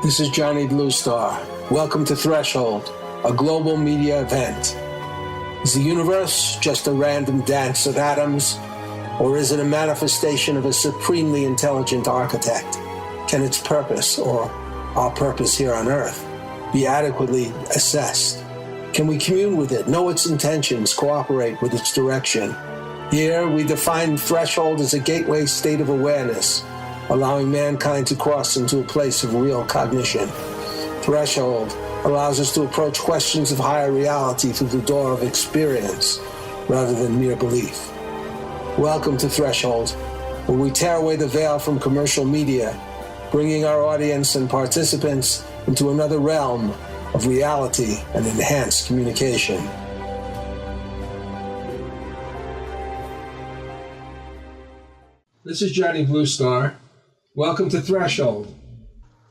This is Johnny Bluestar. Welcome to Threshold, a global media event. Is the universe just a random dance of atoms, or is it a manifestation of a supremely intelligent architect? Can its purpose, or our purpose here on Earth, be adequately assessed? Can we commune with it, know its intentions, cooperate with its direction? Here, we define Threshold as a gateway state of awareness, allowing mankind to cross into a place of real cognition. Threshold allows us to approach questions of higher reality through the door of experience rather than mere belief. Welcome to Threshold, where we tear away the veil from commercial media, bringing our audience and participants into another realm of reality and enhanced communication. This is Johnny Bluestar. Welcome to Threshold.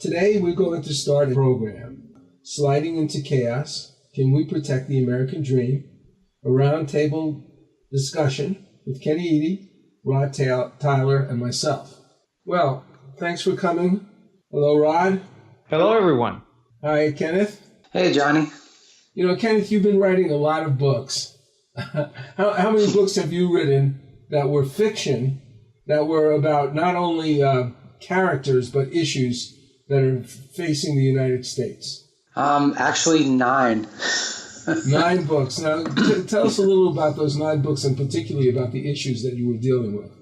Today we're going to start a program, Sliding into Chaos, Can We Protect the American Dream? A roundtable discussion with Kenny Eady, Rod Tyler, and myself. Well, thanks for coming. Hello, Rod. Hello, everyone. Hi, Kenneth. Hey, Johnny. You know, Kenneth, you've been writing a lot of books. How many books have you written that were fiction, that were about not only characters, but issues that are facing the United States? Actually 9. 9 books. Now, tell us a little about those 9 books, and particularly about the issues that you were dealing with.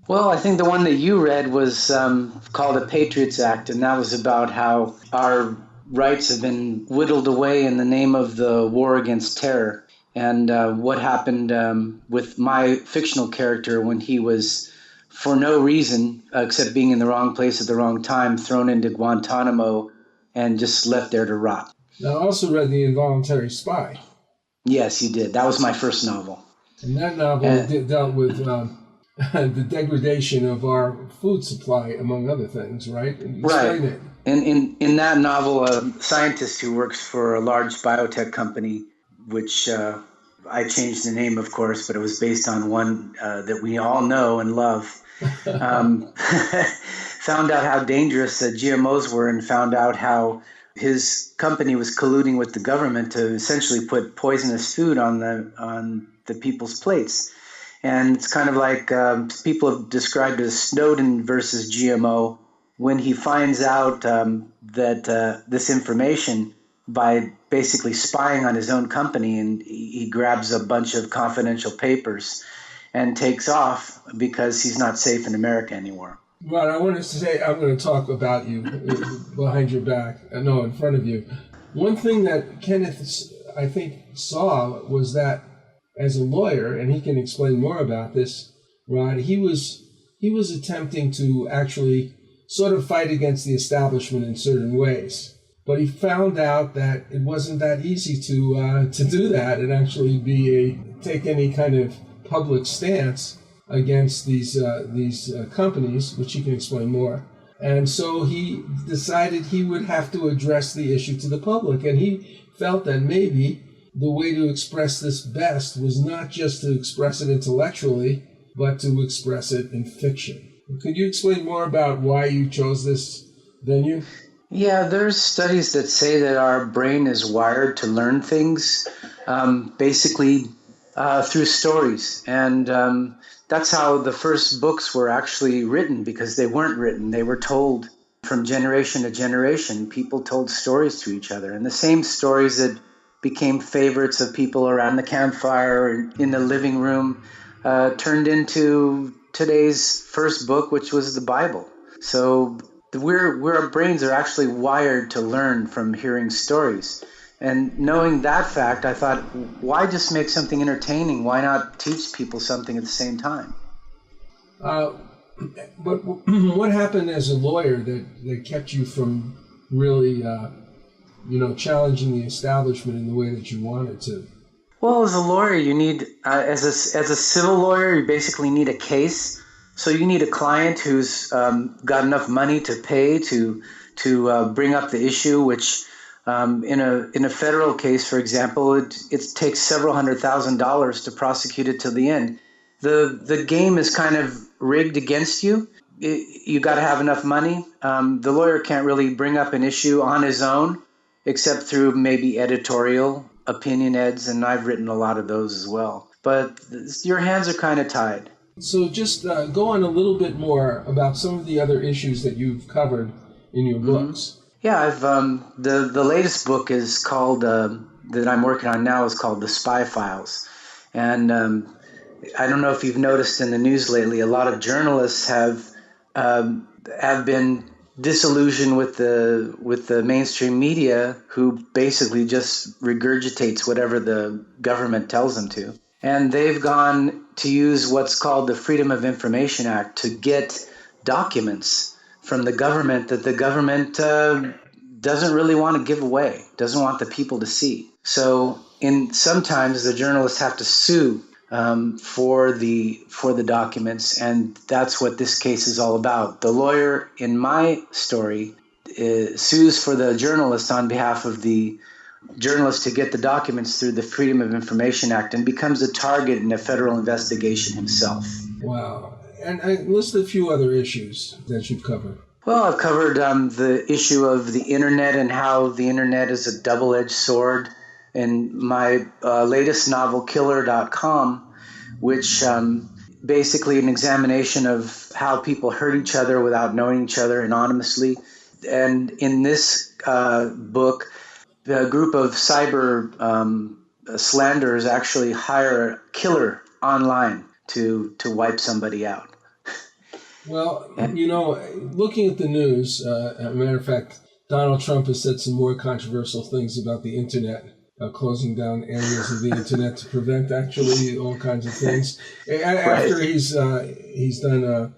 Well, I think the one that you read was called The Patriots Act, and that was about how our rights have been whittled away in the name of the war against terror, and what happened with my fictional character when he was, for no reason except being in the wrong place at the wrong time, thrown into Guantanamo and just left there to rot. Now, I also read The Involuntary Spy. Yes, you did. That was my first novel. And that novel dealt with the degradation of our food supply, among other things, right? Right. It. In that novel, a scientist who works for a large biotech company, which I changed the name, of course, but it was based on one that we all know and love, found out how dangerous GMOs were, and found out how his company was colluding with the government to essentially put poisonous food on the people's plates. And it's kind of like people have described it as Snowden versus GMO. When he finds out that this information by basically spying on his own company, and he grabs a bunch of confidential papers and takes off because he's not safe in America anymore. Rod, I wanted to say, I'm going to talk about you behind your back, no, in front of you. One thing that Kenneth, I think, saw was that as a lawyer, and he can explain more about this, Rod, he was attempting to actually sort of fight against the establishment in certain ways. But he found out that it wasn't that easy to do that and actually take any kind of public stance against these companies, which he can explain more. And so he decided he would have to address the issue to the public, and he felt that maybe the way to express this best was not just to express it intellectually, but to express it in fiction. Could you explain more about why you chose this venue? Yeah, there's studies that say that our brain is wired to learn things basically through stories. And that's how the first books were actually written, because they weren't written. They were told from generation to generation. People told stories to each other. And the same stories that became favorites of people around the campfire or in the living room turned into today's first book, which was the Bible. So our brains are actually wired to learn from hearing stories. And knowing that fact, I thought, why just make something entertaining? Why not teach people something at the same time? But what happened as a lawyer that kept you from really, challenging the establishment in the way that you wanted to? Well, as a lawyer, you need, as a civil lawyer, you basically need a case. So you need a client who's got enough money to pay to bring up the issue, which in a federal case, for example, it takes several $100,000s to prosecute it to the end. The game is kind of rigged against you, you got to have enough money. The lawyer can't really bring up an issue on his own, except through maybe editorial opinion eds, and I've written a lot of those as well. But your hands are kind of tied. So just go on a little bit more about some of the other issues that you've covered in your books. Yeah, I've the latest book is called that I'm working on now is called The Spy Files, and I don't know if you've noticed in the news lately, a lot of journalists have been disillusioned with the mainstream media, who basically just regurgitates whatever the government tells them to. And they've gone to use what's called the Freedom of Information Act to get documents from the government that the government doesn't really want to give away, doesn't want the people to see. So sometimes the journalists have to sue for the documents, and that's what this case is all about. The lawyer in my story sues for the journalist on behalf of the journalist to get the documents through the Freedom of Information Act, and becomes a target in a federal investigation himself. Wow. And I list a few other issues that you've covered. Well, I've covered the issue of the internet and how the internet is a double-edged sword. In my latest novel, Killer.com, which basically an examination of how people hurt each other without knowing each other anonymously. And in this book, the group of cyber slanderers actually hire a killer online to wipe somebody out. Well, looking at the news, as a matter of fact, Donald Trump has said some more controversial things about the internet, closing down areas of the internet to prevent actually all kinds of things. After he's done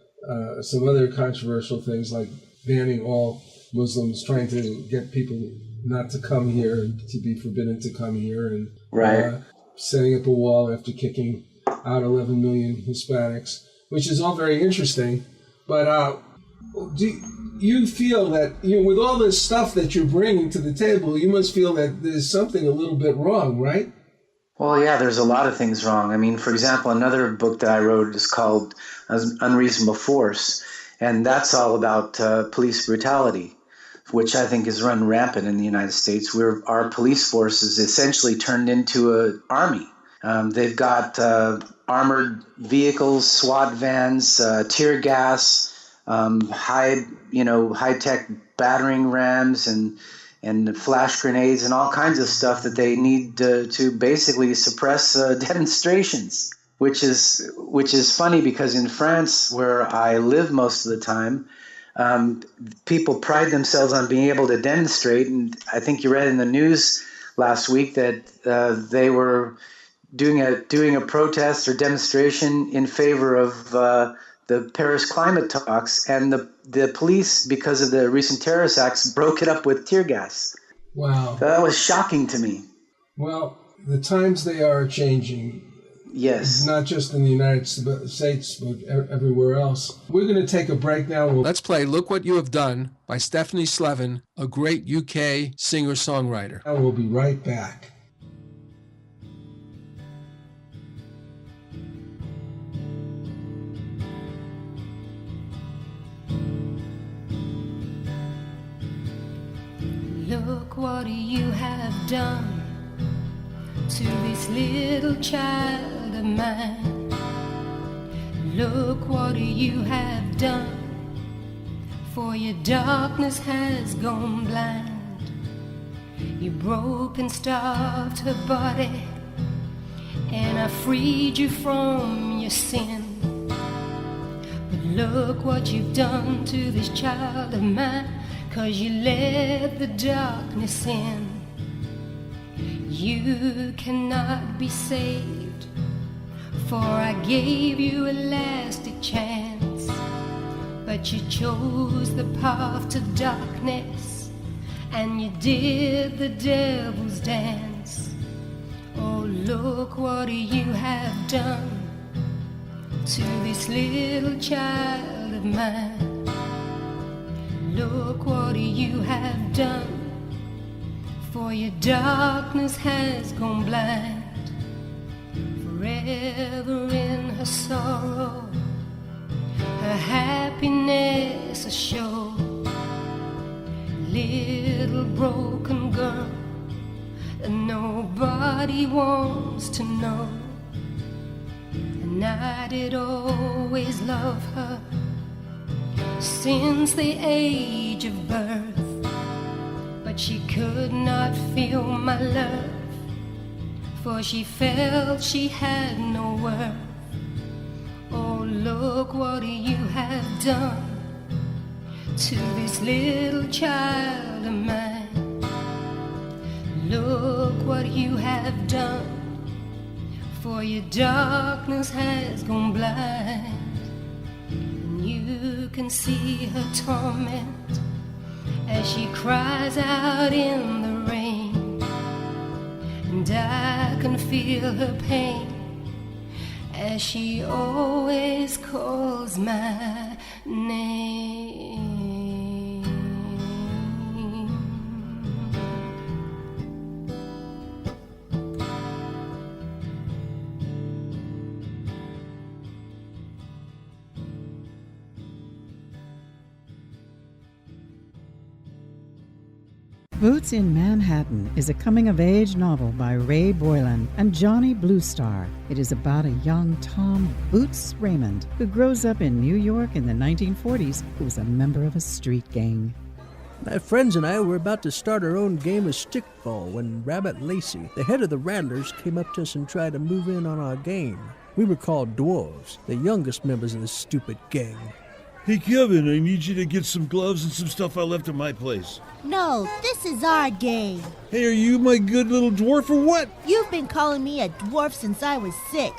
some other controversial things like banning all Muslims, trying to get people not to come here and to be forbidden to come here, and setting up a wall after kicking out 11 million Hispanics, which is all very interesting. But do you feel that with all this stuff that you're bringing to the table, you must feel that there's something a little bit wrong, right? Well, yeah, there's a lot of things wrong. I mean, for example, another book that I wrote is called Unreasonable Force, and that's all about police brutality, which I think is run rampant in the United States, where our police force is essentially turned into an army. They've got armored vehicles, SWAT vans, tear gas, high-tech battering rams, and flash grenades, and all kinds of stuff that they need to basically suppress demonstrations. Which is funny, because in France, where I live most of the time, people pride themselves on being able to demonstrate, and I think you read in the news last week that they were doing a protest or demonstration in favor of the Paris climate talks, and the police, because of the recent terrorist acts, broke it up with tear gas. Wow. That was shocking to me. Well, the times they are changing. Yes. Not just in the United States, but everywhere else. We're going to take a break now. Let's play Look What You Have Done by Stephanie Slevin, a great UK singer-songwriter. And we'll be right back. Look what you have done to this little child of mine. Look what you have done, for your darkness has gone blind. You broke and starved her body, and I freed you from your sin. But look what you've done to this child of mine, 'cause you let the darkness in. You cannot be saved, for I gave you a lasting chance. But you chose the path to darkness, and you did the devil's dance. Oh, look what you have done to this little child of mine. Look what you have done, for your darkness has gone blind. Forever in her sorrow, her happiness a show. Little broken girl that nobody wants to know. And I did always love her since the age of birth, but she could not feel my love, for she felt she had no worth. Oh, look what you have done to this little child of mine. Look what you have done, for your darkness has gone blind. And you can see her torment as she cries out in the rain. And I can feel her pain as she always calls my name. Boots in Manhattan is a coming-of-age novel by Ray Boylan and Johnny Bluestar. It is about a young Tom Boots Raymond who grows up in New York in the 1940s who was a member of a street gang. My friends and I were about to start our own game of stickball when Rabbit Lacey, the head of the Rattlers, came up to us and tried to move in on our game. We were called Dwarves, the youngest members of this stupid gang. Hey, Kevin, I need you to get some gloves and some stuff I left at my place. No, this is our game. Hey, are you my good little dwarf or what? You've been calling me a dwarf since I was 6.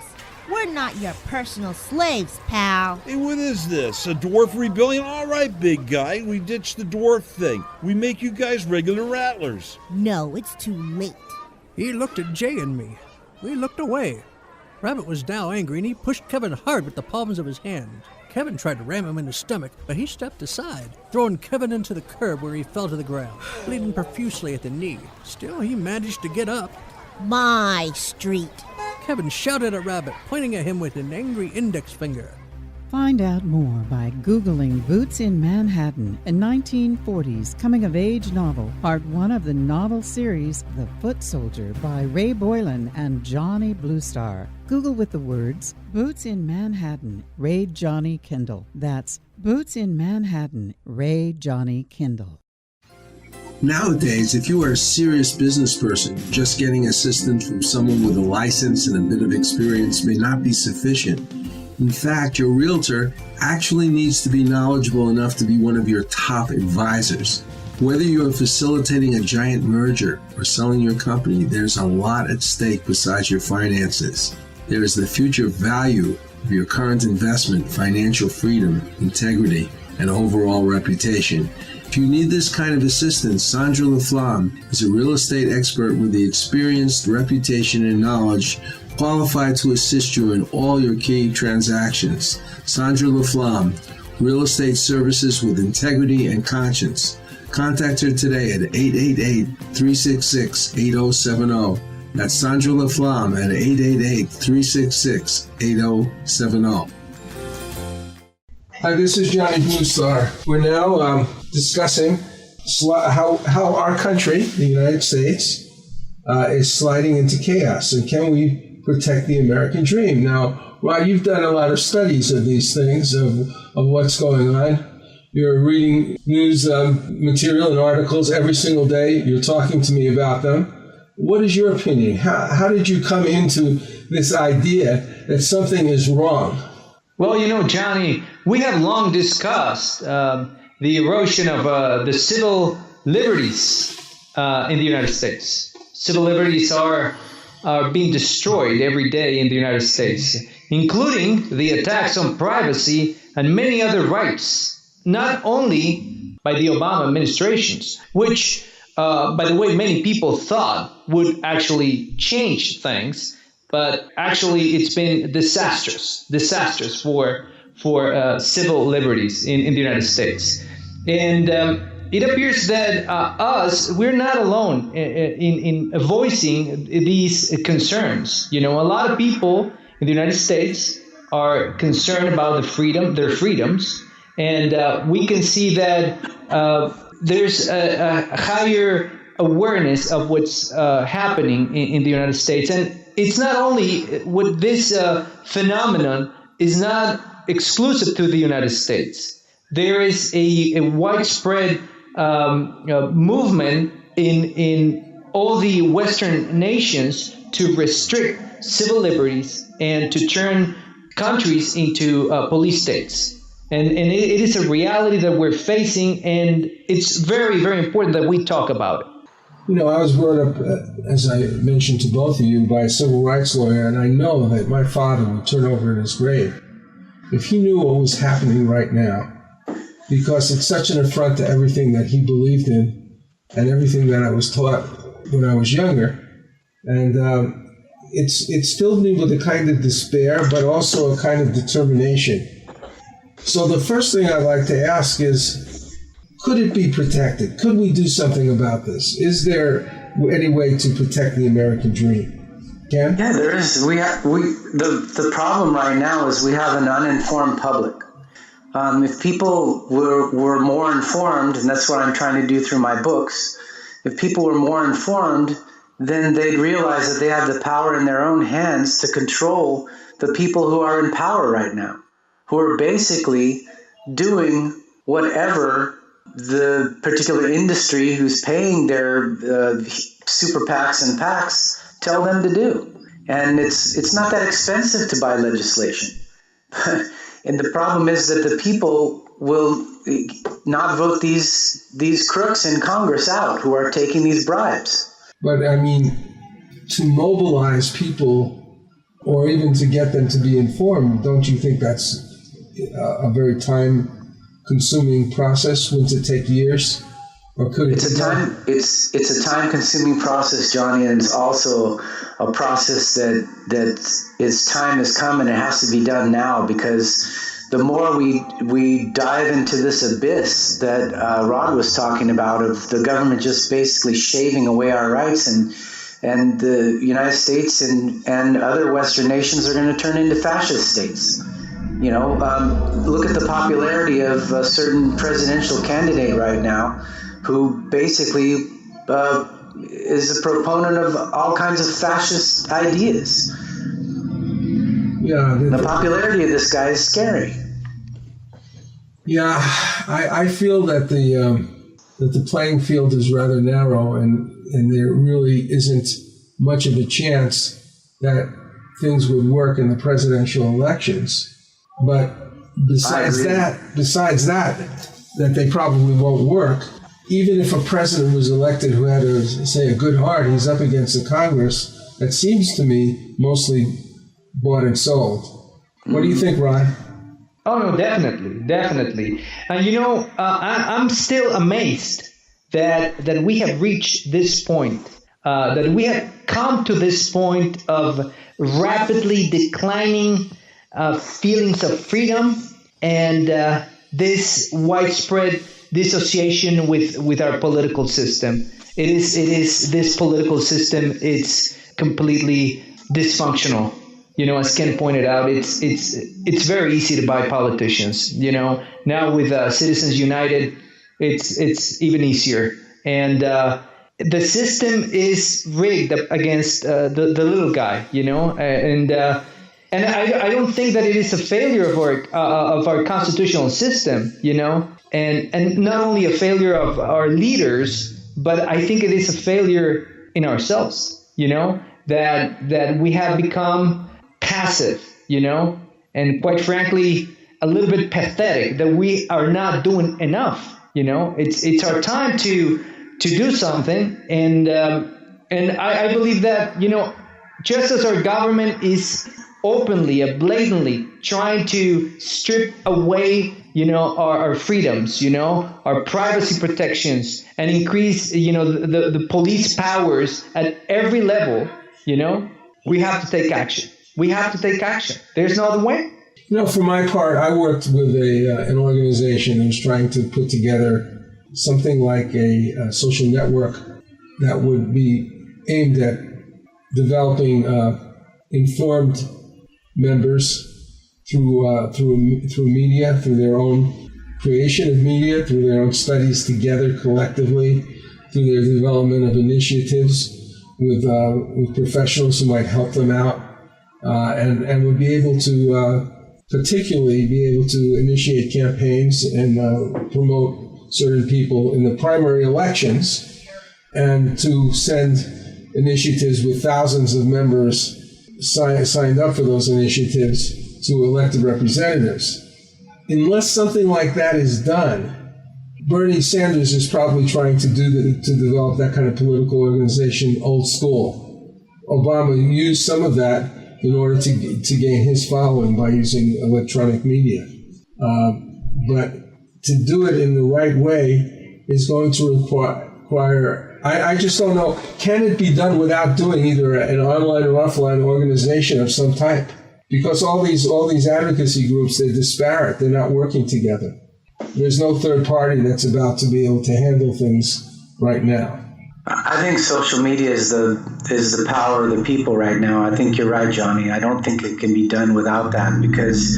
We're not your personal slaves, pal. Hey, what is this? A dwarf rebellion? All right, big guy. We ditched the dwarf thing. We make you guys regular rattlers. No, it's too late. He looked at Jay and me. We looked away. Rabbit was now angry and he pushed Kevin hard with the palms of his hands. Kevin tried to ram him in the stomach, but he stepped aside, throwing Kevin into the curb where he fell to the ground, bleeding profusely at the knee. Still, he managed to get up. My street. Kevin shouted at Rabbit, pointing at him with an angry index finger. Find out more by Googling Boots in Manhattan, a 1940s coming-of-age novel, part 1 of the novel series The Foot Soldier by Ray Boylan and Johnny Bluestar. Google with the words Boots in Manhattan, Ray Johnny Kindle. That's Boots in Manhattan, Ray Johnny Kindle. Nowadays, if you are a serious business person, just getting assistance from someone with a license and a bit of experience may not be sufficient. In fact, your realtor actually needs to be knowledgeable enough to be one of your top advisors. Whether you are facilitating a giant merger or selling your company, there's a lot at stake besides your finances. There is the future value of your current investment, financial freedom, integrity, and overall reputation. If you need this kind of assistance, Sandra LaFlamme is a real estate expert with the experience, reputation, and knowledge qualified to assist you in all your key transactions. Sandra LaFlamme, real estate services with integrity and conscience. Contact her today at 888-366-8070. That's Sandra LaFlamme at 888-366-8070. Hi, this is Johnny Bluestar. We're now discussing how our country, the United States, is sliding into chaos, and can we protect the American dream? Now, Rod, you've done a lot of studies of these things, of what's going on. You're reading news material and articles every single day. You're talking to me about them. What is your opinion? How did you come into this idea that something is wrong? Well, Johnny, we have long discussed the erosion of the civil liberties in the United States. Civil liberties are being destroyed every day in the United States, including the attacks on privacy and many other rights, not only by the Obama administrations, which, by the way, many people thought would actually change things, but actually it's been disastrous for civil liberties in the United States. And it appears that we're not alone in voicing these concerns. A lot of people in the United States are concerned about their freedoms, and we can see that there's a higher awareness of what's happening in the United States. And it's not only what this phenomenon is not exclusive to the United States. There is a widespread movement in all the Western nations to restrict civil liberties and to turn countries into police states. And it is a reality that we're facing, and it's very, very important that we talk about it. You know, I was brought up, as I mentioned to both of you, by a civil rights lawyer, and I know that my father would turn over in his grave if he knew what was happening right now, because it's such an affront to everything that he believed in and everything that I was taught when I was younger. And it's filled me with a kind of despair, but also a kind of determination. So the first thing I'd like to ask is, could it be protected? Could we do something about this? Is there any way to protect the American dream? Ken? Yeah, there is. The problem right now is we have an uninformed public. If people were more informed, and that's what I'm trying to do through my books, if people were more informed, then they'd realize that they have the power in their own hands to control the people who are in power right now, who are basically doing whatever the particular industry who's paying their super PACs and PACs tell them to do. And it's not that expensive to buy legislation. And the problem is that the people will not vote these crooks in Congress out who are taking these bribes. But I mean, to mobilize people or even to get them to be informed, don't you think that's a very time-consuming process? Wouldn't it take years, or could it? It's a time-consuming process, Johnny, and it's also a process that its time has come and it has to be done now, because the more we dive into this abyss that Rod was talking about, of the government just basically shaving away our rights, and the United States and other Western nations are going to turn into fascist states. You know, look at the popularity of a certain presidential candidate right now, who basically is a proponent of all kinds of fascist ideas. Yeah, the popularity of this guy is scary. Yeah, I feel that the playing field is rather narrow, and there really isn't much of a chance that things would work in the presidential elections. But besides that they probably won't work. Even if a president was elected who had, a good heart, he's up against a Congress that seems to me mostly bought and sold. What do you think, Ron? Oh, no, definitely. And, I'm still amazed that we have reached this point, that we have come to this point of rapidly declining feelings of freedom and this widespread dissociation with our political system. It is this political system. It's completely dysfunctional. As Ken pointed out, it's very easy to buy politicians. Now with Citizens United, it's even easier. And the system is rigged against the little guy. And I don't think that it is a failure of our constitutional system. And not only a failure of our leaders, but I think it is a failure in ourselves. That we have become passive, and quite frankly, a little bit pathetic, that we are not doing enough. It's our time to do something, and I believe that just as our government is openly, blatantly trying to strip away, our freedoms, our privacy protections, and increase, the police powers at every level, we have to take action. We have to take action. There's no other way. For my part, I worked with an organization that was trying to put together something like a social network that would be aimed at developing informed members through media, through their own creation of media, through their own studies together collectively, through their development of initiatives with professionals who might help them out, and would be able to particularly be able to initiate campaigns and promote certain people in the primary elections, and to send initiatives with thousands of members signed up for those initiatives to elected representatives. Unless something like that is done, Bernie Sanders is probably trying to develop that kind of political organization old school. Obama used some of that in order to gain his following by using electronic media. But to do it in the right way is going to require, I just don't know, can it be done without doing either an online or offline organization of some type? Because all these advocacy groups, they're disparate, they're not working together. There's no third party that's about to be able to handle things right now. I think social media is the power of the people right now. I think you're right, Johnny. I don't think it can be done without that, because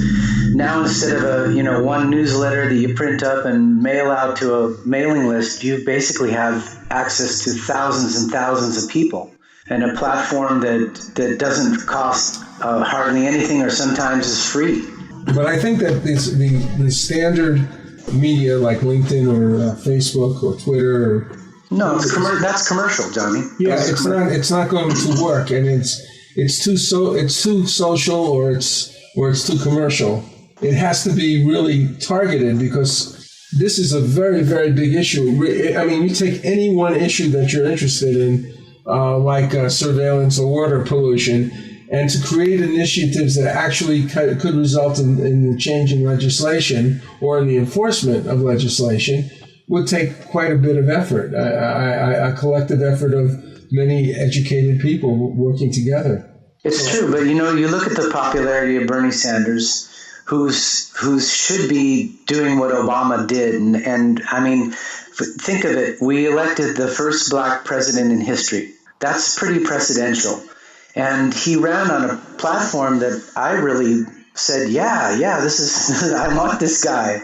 now instead of one newsletter that you print up and mail out to a mailing list, you basically have access to thousands and thousands of people, and a platform that doesn't cost hardly anything, or sometimes is free. But I think that the standard media like LinkedIn or Facebook or Twitter or that's commercial, Johnny. Yeah, it's not going to work, and it's too social or it's too commercial. It has to be really targeted, because this is a very, very big issue. I mean, you take any one issue that you're interested in, like surveillance or water pollution, and to create initiatives that actually could result in the change in legislation or in the enforcement of legislation would take quite a bit of effort, a collective effort of many educated people working together. It's true, but you look at the popularity of Bernie Sanders, who should be doing what Obama did, and I mean, think of it. We elected the first black president in history. That's pretty precedential. And he ran on a platform that I really said, this is, I want this guy,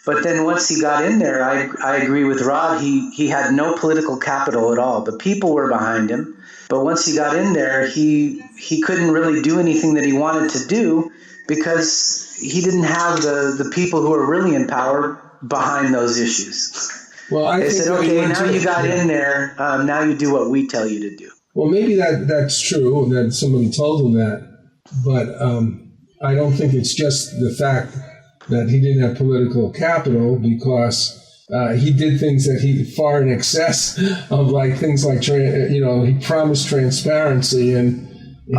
But then once he got in there, I agree with Rod, he had no political capital at all. The people were behind him. But once he got in there, he couldn't really do anything that he wanted to do, because he didn't have the people who are really in power behind those issues. Well, they said, okay, now you got in there, now you do what we tell you to do. Well, maybe that's true, that somebody told him that, but I don't think it's just the fact that he didn't have political capital, because he did things that he far in excess of, like things like, he promised transparency, and he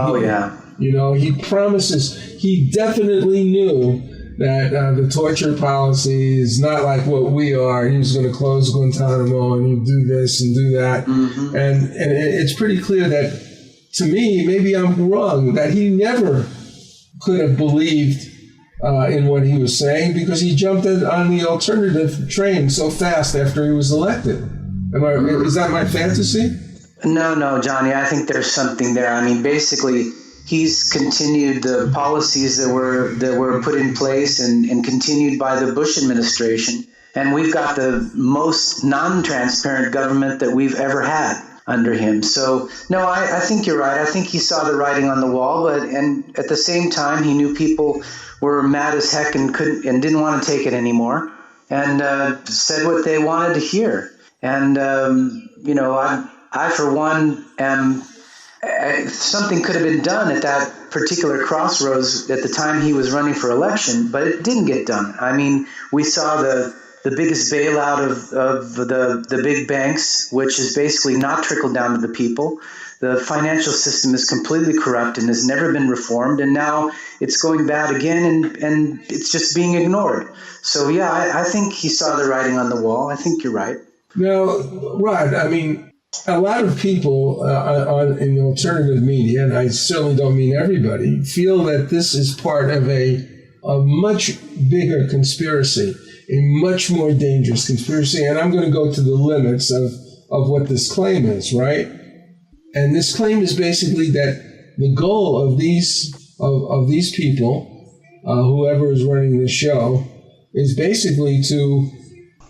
definitely knew that the torture policy is not like what we are. He was going to close Guantanamo and he'd do this and do that. Mm-hmm. And it's pretty clear that, to me, maybe I'm wrong, that he never could have believed in what he was saying, because he jumped on the alternative train so fast after he was elected. Is that my fantasy? No, Johnny, I think there's something there. I mean, basically, he's continued the policies that were put in place and continued by the Bush administration. And we've got the most non-transparent government that we've ever had under him. So, no, I think you're right. I think he saw the writing on the wall, and at the same time, he knew people were mad as heck and didn't want to take it anymore, and said what they wanted to hear. And, I for one am... something could have been done at that particular crossroads at the time he was running for election, but it didn't get done. I mean, we saw the biggest bailout of the big banks, which is basically not trickled down to the people. The financial system is completely corrupt and has never been reformed, and now it's going bad again, and it's just being ignored. So, I think he saw the writing on the wall. I think you're right. Now, Rod, I mean, a lot of people in alternative media, and I certainly don't mean everybody, feel that this is part of a much bigger conspiracy, a much more dangerous conspiracy. And I'm going to go to the limits of what this claim is, right? And this claim is basically that the goal of these people whoever is running the show, is basically to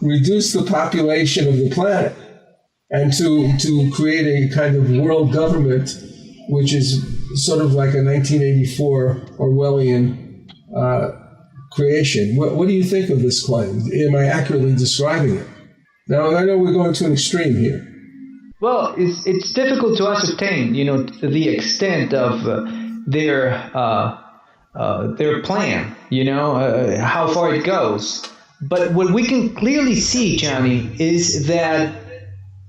reduce the population of the planet and to create a kind of world government, which is sort of like a 1984 Orwellian creation. What do you think of this claim? Am I accurately describing it? Now, I know we're going to an extreme here. Well, it's difficult to ascertain, the extent of their plan, how far it goes. But what we can clearly see, Johnny, is that,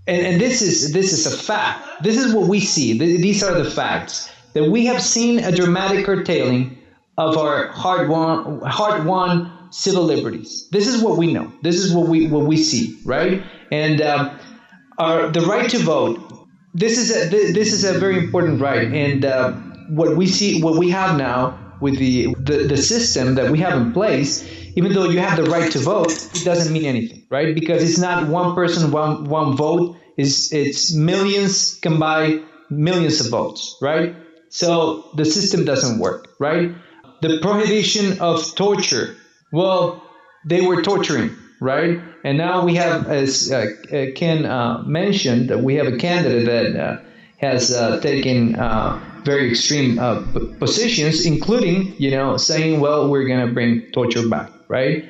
and this is a fact. This is what we see. These are the facts. That we have seen a dramatic curtailing of our hard-won civil liberties. This is what we know. This is what we see, right? And the right to vote. This is a very important right. And what we have now with the system that we have in place, even though you have the right to vote, it doesn't mean anything, right? Because it's not one person, one vote. It's millions can buy millions of votes, right? So the system doesn't work, right? The prohibition of torture. Well, they were torturing, right? And now we have, as Ken mentioned, that we have a candidate that has taken very extreme positions, including, saying, well, we're going to bring torture back, right?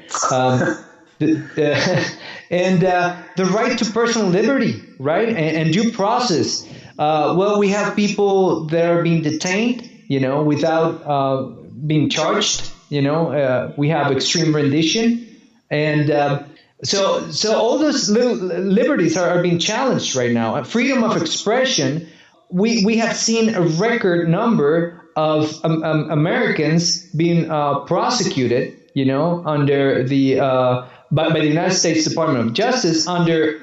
And the right to personal liberty, right? And due process. Well, we have people that are being detained, without being charged. We have extreme rendition. And so all those little liberties are being challenged right now. Freedom of expression, we have seen a record number of Americans being prosecuted, under the by the United States Department of Justice under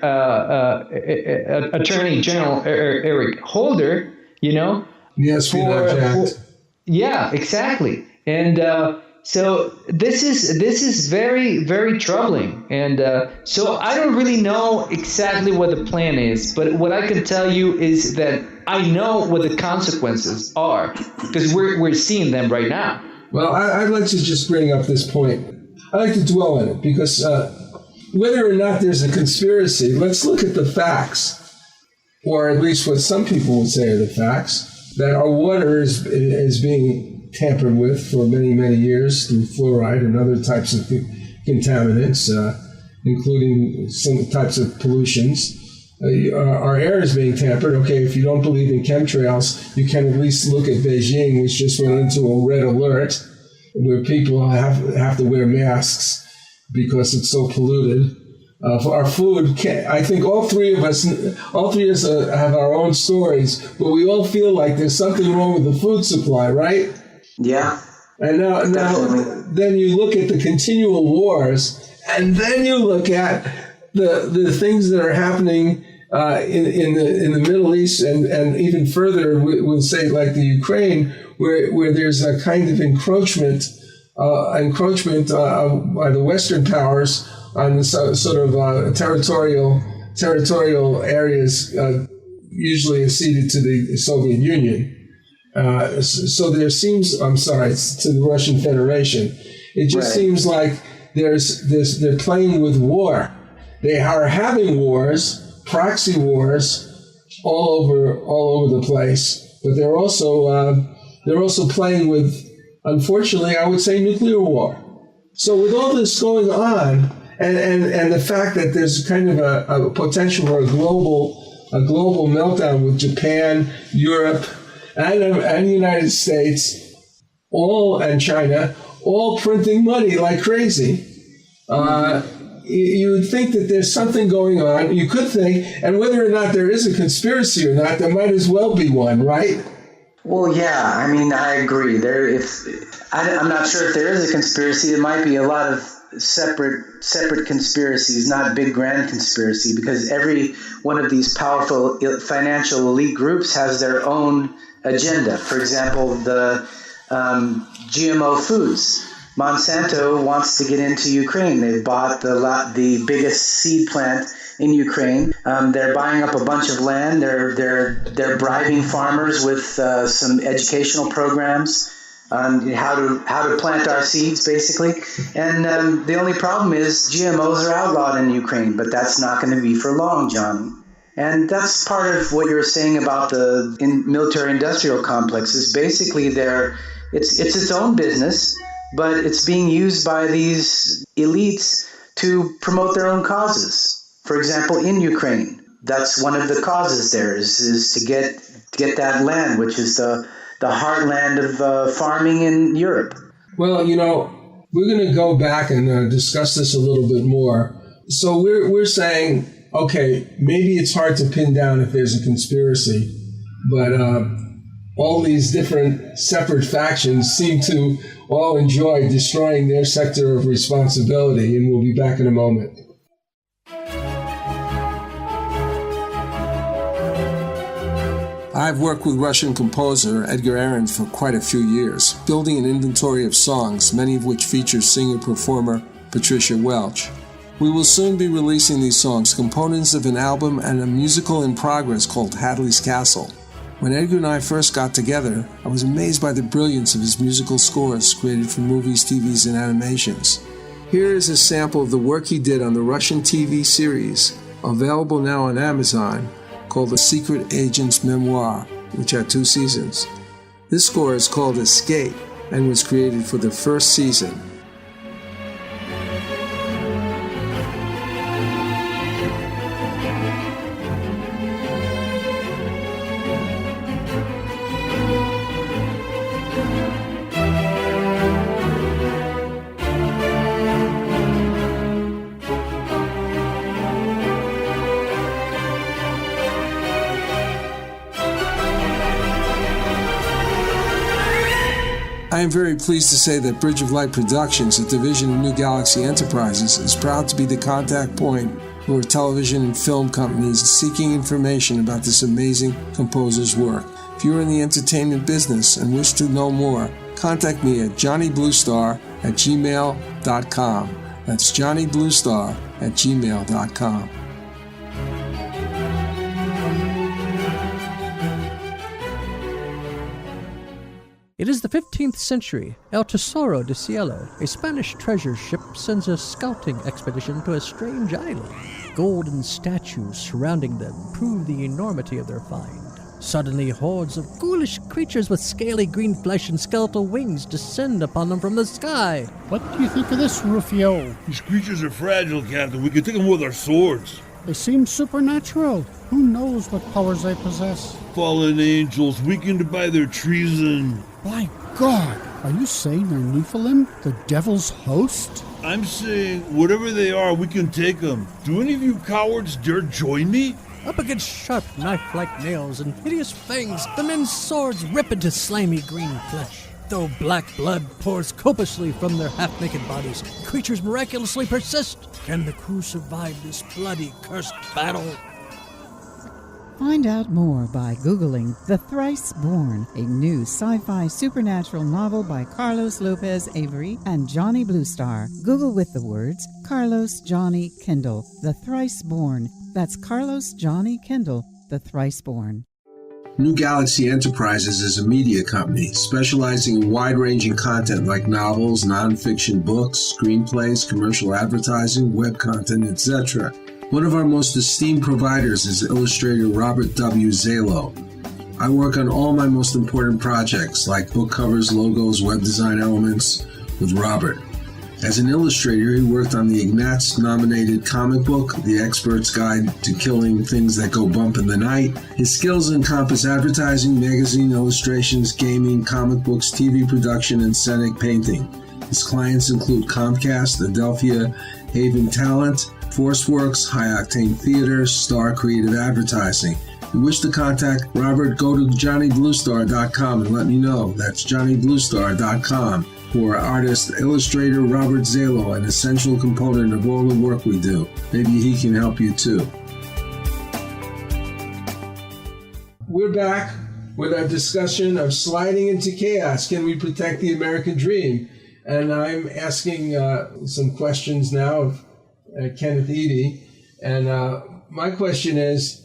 Attorney General Eric Holder, Yes, yeah, exactly. And so this is very, very troubling. And so I don't really know exactly what the plan is, but what I can tell you is that I know what the consequences are because we're seeing them right now. Well, I'd like to just bring up this point. I like to dwell on it because whether or not there's a conspiracy, let's look at the facts, or at least what some people would say are the facts, that our water is being tampered with for many, many years through fluoride and other types of contaminants, including some types of pollutions. Our air is being tampered. Okay, if you don't believe in chemtrails, you can at least look at Beijing, which just went into a red alert, where people have to wear masks because it's so polluted. For our food, I think all three of us have our own stories, but we all feel like there's something wrong with the food supply, right? Yeah. And now then you look at the continual wars, and then you look at the things that are happening in the Middle East and even further with say like the Ukraine, where there's a kind of encroachment by the Western powers on the sort of territorial areas usually acceded to the Soviet Union. So there seems, to the Russian Federation. It just seems like they're playing with war. They are having wars, proxy wars, all over the place. But they're also playing with, unfortunately, I would say, nuclear war. So with all this going on, and the fact that there's kind of a potential for a global meltdown with Japan, Europe, and the United States, and China, all printing money like crazy. You would think that there's something going on. You could think, and whether or not there is a conspiracy or not, there might as well be one, right? Well, yeah. I mean, I agree. I'm not sure if there is a conspiracy. There might be a lot of separate conspiracies, not big grand conspiracy, because every one of these powerful financial elite groups has their own agenda. For example, the GMO foods. Monsanto wants to get into Ukraine. They've bought the biggest seed plant in Ukraine. They're buying up a bunch of land. They're bribing farmers with some educational programs. on how to plant our seeds, basically. And the only problem is GMOs are outlawed in Ukraine, but that's not going to be for long, Johnny. And that's part of what you're saying about the military-industrial complex. Is basically it's its own business, but it's being used by these elites to promote their own causes. For example, in Ukraine, that's one of the causes there is to get that land, which is the heartland of farming in Europe. Well, we're going to go back and discuss this a little bit more. So we're saying, okay, maybe it's hard to pin down if there's a conspiracy, but all these different separate factions seem to all enjoy destroying their sector of responsibility, and we'll be back in a moment. I've worked with Russian composer Edgar Ahrens for quite a few years, building an inventory of songs, many of which feature singer-performer Patricia Welch. We will soon be releasing these songs, components of an album and a musical in progress called Hadley's Castle. When Edgar and I first got together, I was amazed by the brilliance of his musical scores created for movies, TVs, and animations. Here is a sample of the work he did on the Russian TV series, available now on Amazon, called The Secret Agent's Memoir, which had 2 seasons. This score is called Escape and was created for the first season. I am very pleased to say that Bridge of Light Productions, a division of New Galaxy Enterprises, is proud to be the contact point for television and film companies seeking information about this amazing composer's work. If you are in the entertainment business and wish to know more, contact me at johnnybluestar@gmail.com. That's johnnybluestar@gmail.com. It is the 15th century. El Tesoro de Cielo, a Spanish treasure ship, sends a scouting expedition to a strange island. Golden statues surrounding them prove the enormity of their find. Suddenly, hordes of ghoulish creatures with scaly green flesh and skeletal wings descend upon them from the sky. What do you think of this, Rufio? These creatures are fragile, Captain. We can take them with our swords. They seem supernatural. Who knows what powers they possess? Fallen angels, weakened by their treason. My God! Are you saying they're Nephilim, the devil's host? I'm saying, whatever they are, we can take them. Do any of you cowards dare join me? Up against sharp knife-like nails and hideous fangs, the men's swords rip into slimy green flesh. Though black blood pours copiously from their half-naked bodies, creatures miraculously persist. Can the crew survive this bloody, cursed battle? Find out more by Googling The Thrice Born, a new sci-fi supernatural novel by Carlos Lopez Avery and Johnny Bluestar. Google with the words Carlos Johnny Kendall, The Thrice Born. That's Carlos Johnny Kendall, The Thrice Born. New Galaxy Enterprises is a media company specializing in wide-ranging content like novels, nonfiction books, screenplays, commercial advertising, web content, etc. One of our most esteemed providers is illustrator Robert W. Zalo. I work on all my most important projects like book covers, logos, web design elements with Robert. As an illustrator, he worked on the Ignatz-nominated comic book, The Expert's Guide to Killing Things That Go Bump in the Night. His skills encompass advertising, magazine illustrations, gaming, comic books, TV production, and scenic painting. His clients include Comcast, Adelphia, Haven Talent, ForceWorks, High Octane Theater, Star Creative Advertising. If you wish to contact Robert, go to johnnybluestar.com and let me know. That's johnnybluestar.com. For artist, illustrator Robert Zalo, an essential component of all the work we do. Maybe he can help you too. We're back with our discussion of sliding into chaos. Can we protect the American dream? And I'm asking some questions now of Kenneth Eady. And my question is,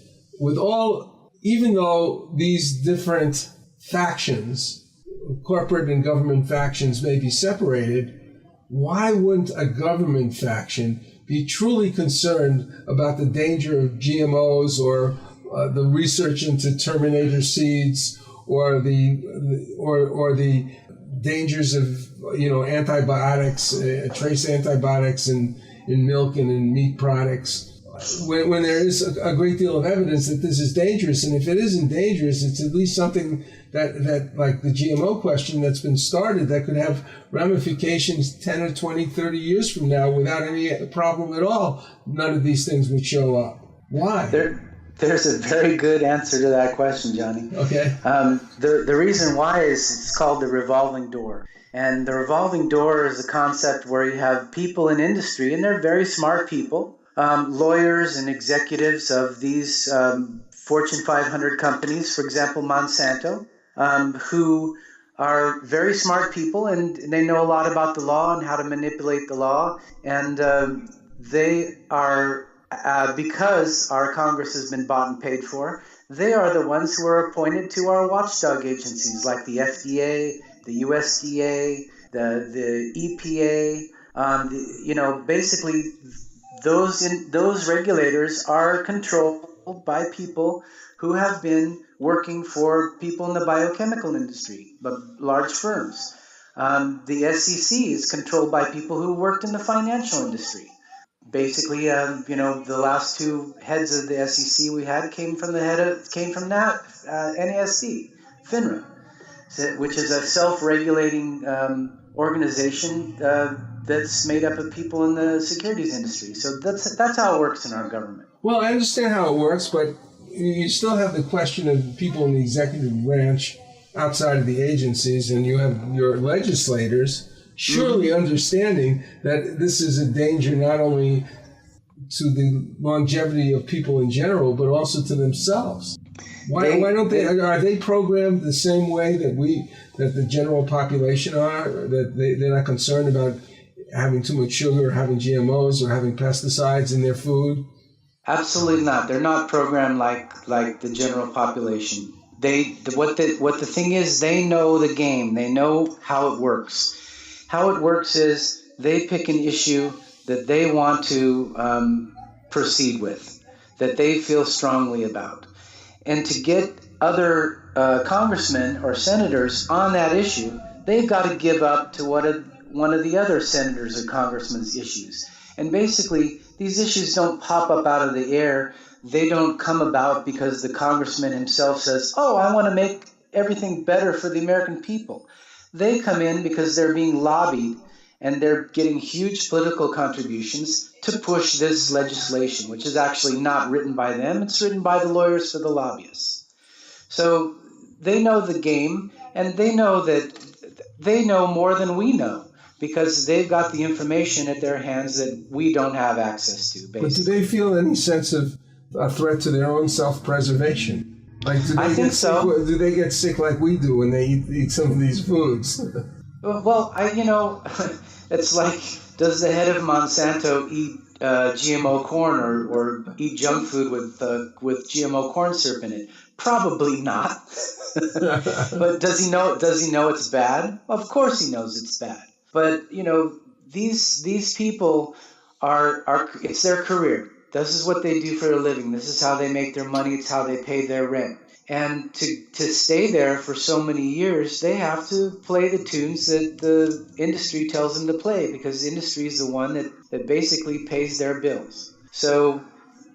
even though these different factions corporate and government factions may be separated, why wouldn't a government faction be truly concerned about the danger of GMOs or the research into Terminator seeds or the dangers of antibiotics, trace antibiotics in milk and in meat products? When there is a great deal of evidence that this is dangerous, and if it isn't dangerous, it's at least something that like the GMO question that's been started that could have ramifications 10 or 20, 30 years from now without any problem at all. None of these things would show up. Why? There's a very good answer to that question, Johnny. Okay. The reason why is it's called the revolving door. And the revolving door is a concept where you have people in industry, and they're very smart people, lawyers and executives of these Fortune 500 companies, for example, Monsanto, who are very smart people, and they know a lot about the law and how to manipulate the law. And they are, because our Congress has been bought and paid for, they are the ones who are appointed to our watchdog agencies like the FDA, the USDA, the EPA. Basically, those regulators are controlled by people who have been working for people in the biochemical industry, but large firms. The SEC is controlled by people who worked in the financial industry. Basically, the last two heads of the SEC we had came from NASD, FINRA, which is a self-regulating organization that's made up of people in the securities industry. So that's how it works in our government. Well, I understand how it works, but you still have the question of people in the executive branch outside of the agencies, and you have your legislators surely understanding that this is a danger not only to the longevity of people in general, but also to themselves. Why don't they? Are they programmed the same way that the general population are? That they're not concerned about having too much sugar, or having GMOs, or having pesticides in their food? Absolutely not. They're not programmed like the general population. What the thing is, they know the game. They know how it works. How it works is they pick an issue that they want to proceed with, that they feel strongly about. And to get other congressmen or senators on that issue, they've got to give up to one of the other senators or congressmen's issues. And basically, these issues don't pop up out of the air. They don't come about because the congressman himself says, oh, I want to make everything better for the American people. They come in because they're being lobbied and they're getting huge political contributions to push this legislation, which is actually not written by them. It's written by the lawyers for the lobbyists. So they know the game, and they know that they know more than we know because they've got the information at their hands that we don't have access to, basically. But do they feel any sense of a threat to their own self-preservation? I think so. Do they get sick like we do when they eat some of these foods? Well, it's like, does the head of Monsanto eat GMO corn or eat junk food with GMO corn syrup in it? Probably not. But does he know it's bad? Of course he knows it's bad. But these people are it's their career. This is what they do for a living. This is how they make their money. It's how they pay their rent. And to stay there for so many years, they have to play the tunes that the industry tells them to play, because industry is the one that basically pays their bills. So,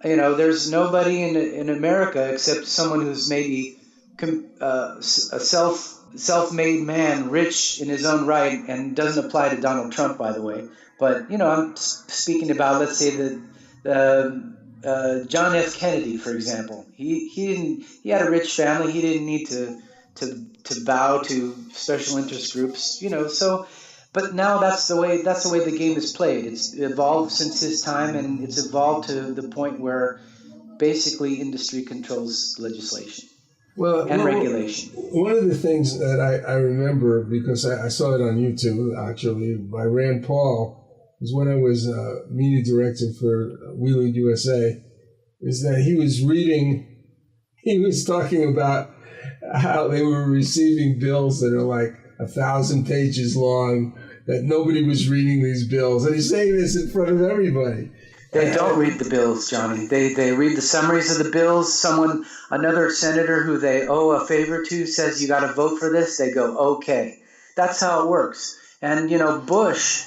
there's nobody in America except someone who's maybe a self-made man, rich in his own right, and doesn't apply to Donald Trump, by the way. But, I'm speaking about, let's say, John F. Kennedy, for example. He had a rich family. He didn't need to bow to special interest groups, So, but now that's the way the game is played. It's evolved since his time, and it's evolved to the point where basically industry controls legislation and regulation. One of the things that I remember, because I saw it on YouTube actually by Rand Paul, was when I was media director for We Lead USA, is that he was talking about how they were receiving bills that are like 1,000 pages long, that nobody was reading these bills. And he's saying this in front of everybody. They don't read the bills, Johnny. They read the summaries of the bills. Another senator who they owe a favor to says, you got to vote for this. They go, okay. That's how it works. And, Bush,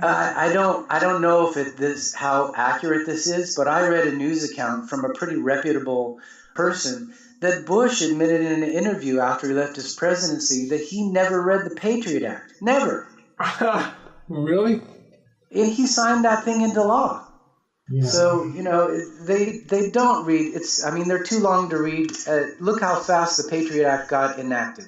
I don't know if how accurate this is, but I read a news account from a pretty reputable person that Bush admitted in an interview after he left his presidency that he never read the Patriot Act. Never. Really? And he signed that thing into law. Yeah. So, they don't read. They're too long to read. Look how fast the Patriot Act got enacted,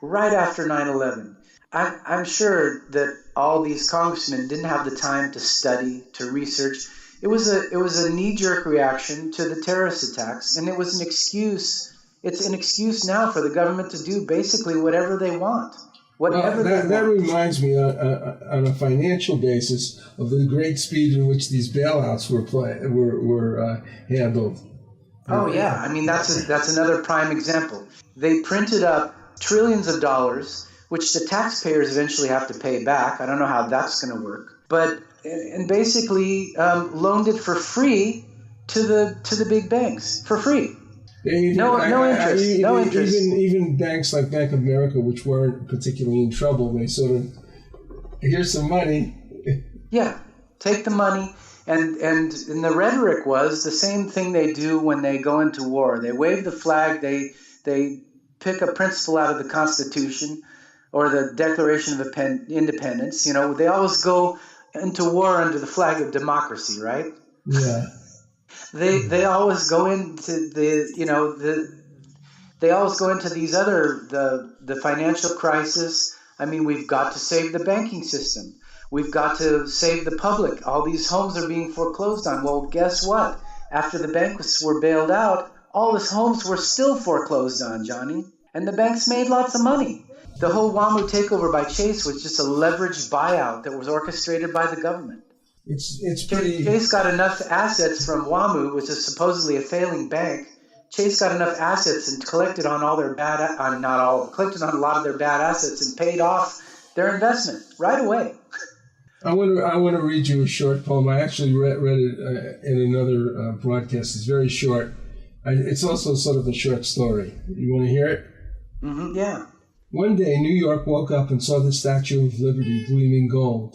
right after 9/11. I'm sure that all these congressmen didn't have the time to study, to research. It was a knee-jerk reaction to the terrorist attacks, and it was an excuse. It's an excuse now for the government to do basically whatever they want. That reminds me, on a financial basis, of the great speed in which these bailouts were handled. Oh yeah, that's another prime example. They printed up trillions of dollars, which the taxpayers eventually have to pay back. I don't know how that's going to work, and basically loaned it for free to the big banks for free. No interest. Even banks like Bank of America, which weren't particularly in trouble, they sort of, here's some money. Yeah, take the money. And the rhetoric was the same thing they do when they go into war. They wave the flag. They pick a principle out of the Constitution or the Declaration of Independence. They always go into war under the flag of democracy, right? Yeah. They always go into they always go into these the financial crisis. We've got to save the banking system. We've got to save the public. All these homes are being foreclosed on. Well, guess what? After the banks were bailed out, all these homes were still foreclosed on, Johnny. And the banks made lots of money. The whole WAMU takeover by Chase was just a leveraged buyout that was orchestrated by the government. It's pretty. Chase got enough assets from WAMU, which is supposedly a failing bank. Chase got enough assets and collected on all their collected on a lot of their bad assets and paid off their investment right away. I want to read you a short poem. I actually read it in another broadcast. It's very short. It's also sort of a short story. You want to hear it? Mm-hmm, yeah. One day, New York woke up and saw the Statue of Liberty gleaming gold.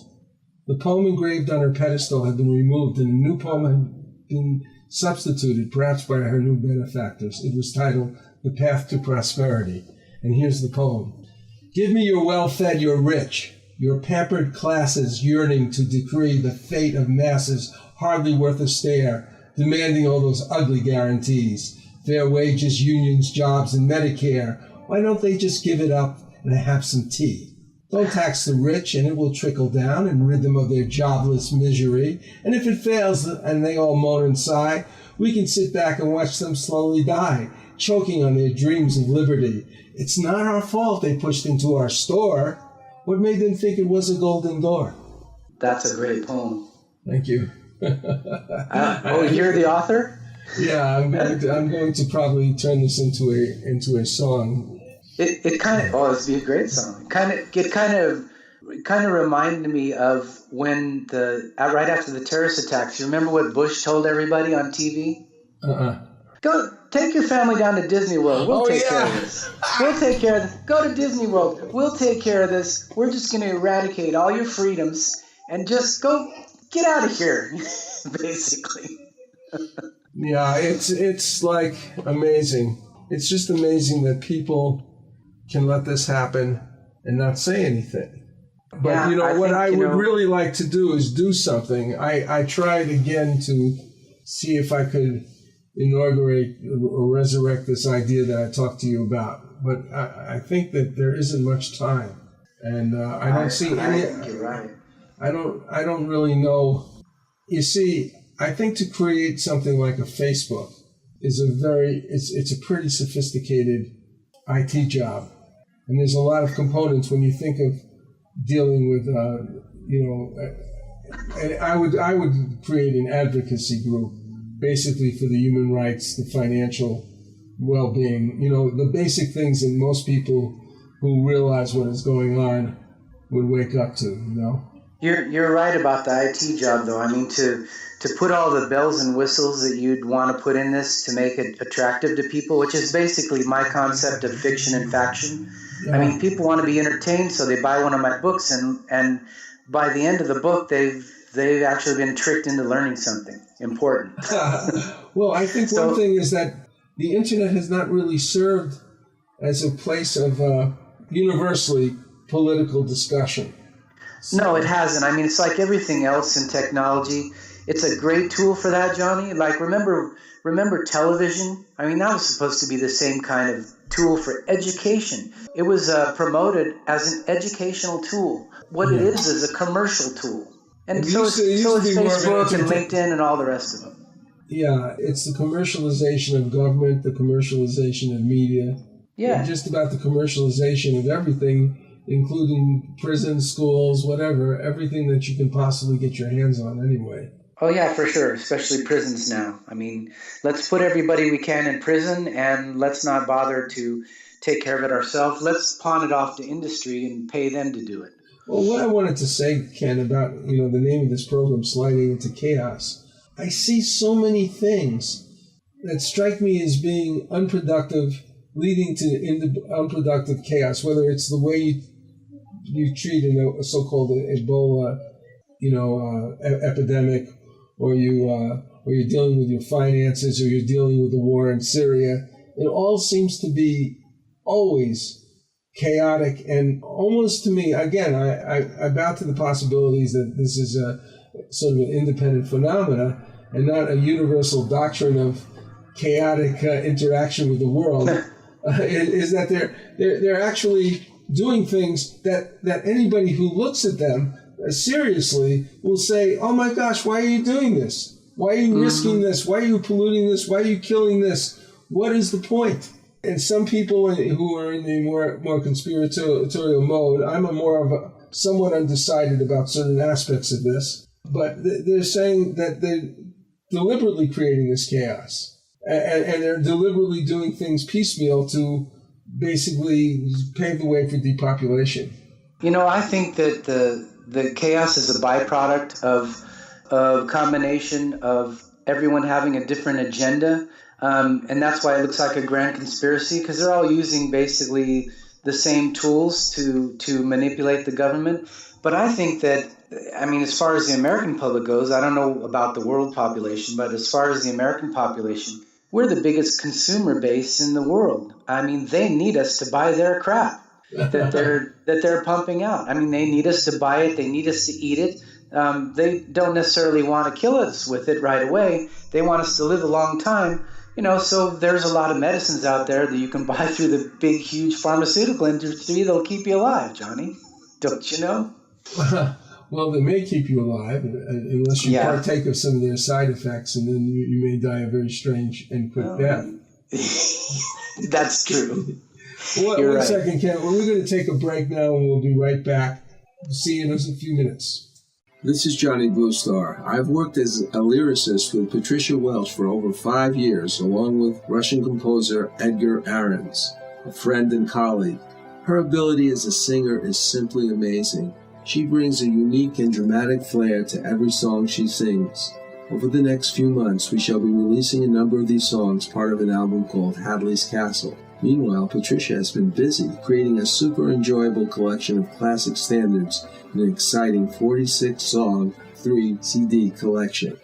The poem engraved on her pedestal had been removed, and a new poem had been substituted, perhaps by her new benefactors. It was titled The Path to Prosperity. And here's the poem. Give me your well-fed, your rich, your pampered classes yearning to decree the fate of masses hardly worth a stare, demanding all those ugly guarantees, fair wages, unions, jobs, and Medicare. Why don't they just give it up and have some tea? Don't tax the rich, and it will trickle down and rid them of their jobless misery. And if it fails and they all moan and sigh, we can sit back and watch them slowly die, choking on their dreams of liberty. It's not our fault they pushed into our store. What made them think it was a golden door? That's a great poem. Thank you. You're the author? Yeah, I'm going to probably turn this into a song. It kind of it'd be a great song. It kind of reminded me of when right after the terrorist attacks. You remember what Bush told everybody on TV? Go take your family down to Disney World. We'll take care of this. We'll take care of this. Go to Disney World. We'll take care of this. We're just going to eradicate all your freedoms and just get out of here, basically. Yeah, it's like amazing. It's just amazing that people can let this happen and not say anything. But I would really like to do is do something. I tried again to see if I could inaugurate or resurrect this idea that I talked to you about. But I think that there isn't much time, and I don't see any. I think you're right. I don't really know. You see, I think to create something like a Facebook is it's a pretty sophisticated IT job, and there's a lot of components when you think of dealing with I would create an advocacy group, basically for the human rights, the financial well-being. The basic things that most people who realize what is going on would wake up to. You're right about the IT job, though. I mean, to put all the bells and whistles that you'd want to put in this to make it attractive to people, which is basically my concept of fiction and faction. Yeah. I mean, people want to be entertained, so they buy one of my books, and by the end of the book, they've actually been tricked into learning something important. Well, I think one thing is that the internet has not really served as a place of universally political discussion. No, it hasn't. I mean, it's like everything else in technology. It's a great tool for that, Johnny. Like, remember television? I mean, that was supposed to be the same kind of tool for education. It was promoted as an educational tool. What it is a commercial tool. And so it's Facebook and LinkedIn and all the rest of them. Yeah, it's the commercialization of government, the commercialization of media. Yeah. And just about the commercialization of everything, including prisons, schools, whatever, everything that you can possibly get your hands on anyway. Oh, yeah, for sure, especially prisons now. I mean, let's put everybody we can in prison, and let's not bother to take care of it ourselves. Let's pawn it off to industry and pay them to do it. Well, what I wanted to say, Ken, about the name of this program, Sliding into Chaos, I see so many things that strike me as being unproductive, leading to unproductive chaos, whether it's the way you treat a so-called Ebola, epidemic, or you're dealing with your finances, or you're dealing with the war in Syria. It all seems to be always chaotic, and almost to me, again, I bow to the possibilities that this is a sort of an independent phenomena and not a universal doctrine of chaotic interaction with the world. Is that they're actually doing things that anybody who looks at them seriously will say, oh my gosh, why are you doing this? Why are you risking this? Why are you polluting this? Why are you killing this? What is the point? And some people who are in the more conspiratorial mode, I'm somewhat undecided about certain aspects of this, but they're saying that they're deliberately creating this chaos. And they're deliberately doing things piecemeal to basically pave the way for depopulation. I think that the chaos is a byproduct of a combination of everyone having a different agenda. And that's why it looks like a grand conspiracy, because they're all using basically the same tools to manipulate the government. But I think that, as far as the American public goes, I don't know about the world population, but as far as the American population, we're the biggest consumer base in the world. They need us to buy their crap that they're pumping out. They need us to buy it. They need us to eat it. They don't necessarily want to kill us with it right away. They want us to live a long time. So there's a lot of medicines out there that you can buy through the big, huge pharmaceutical industry that'll keep you alive, Johnny. Don't you know? Well, they may keep you alive unless you partake of some of their side effects, and then you may die a very strange and quick death. That's true. One right. Second, Ken. We're going to take a break now, and we'll be right back. See you in a few minutes. This is Johnny Bluestar. I've worked as a lyricist with Patricia Welch for over 5 years, along with Russian composer Edgar Ahrens, a friend and colleague. Her ability as a singer is simply amazing. She brings a unique and dramatic flair to every song she sings. Over the next few months, we shall be releasing a number of these songs, part of an album called Hadley's Castle. Meanwhile, Patricia has been busy creating a super enjoyable collection of classic standards in an exciting 46-song, 3-CD collection.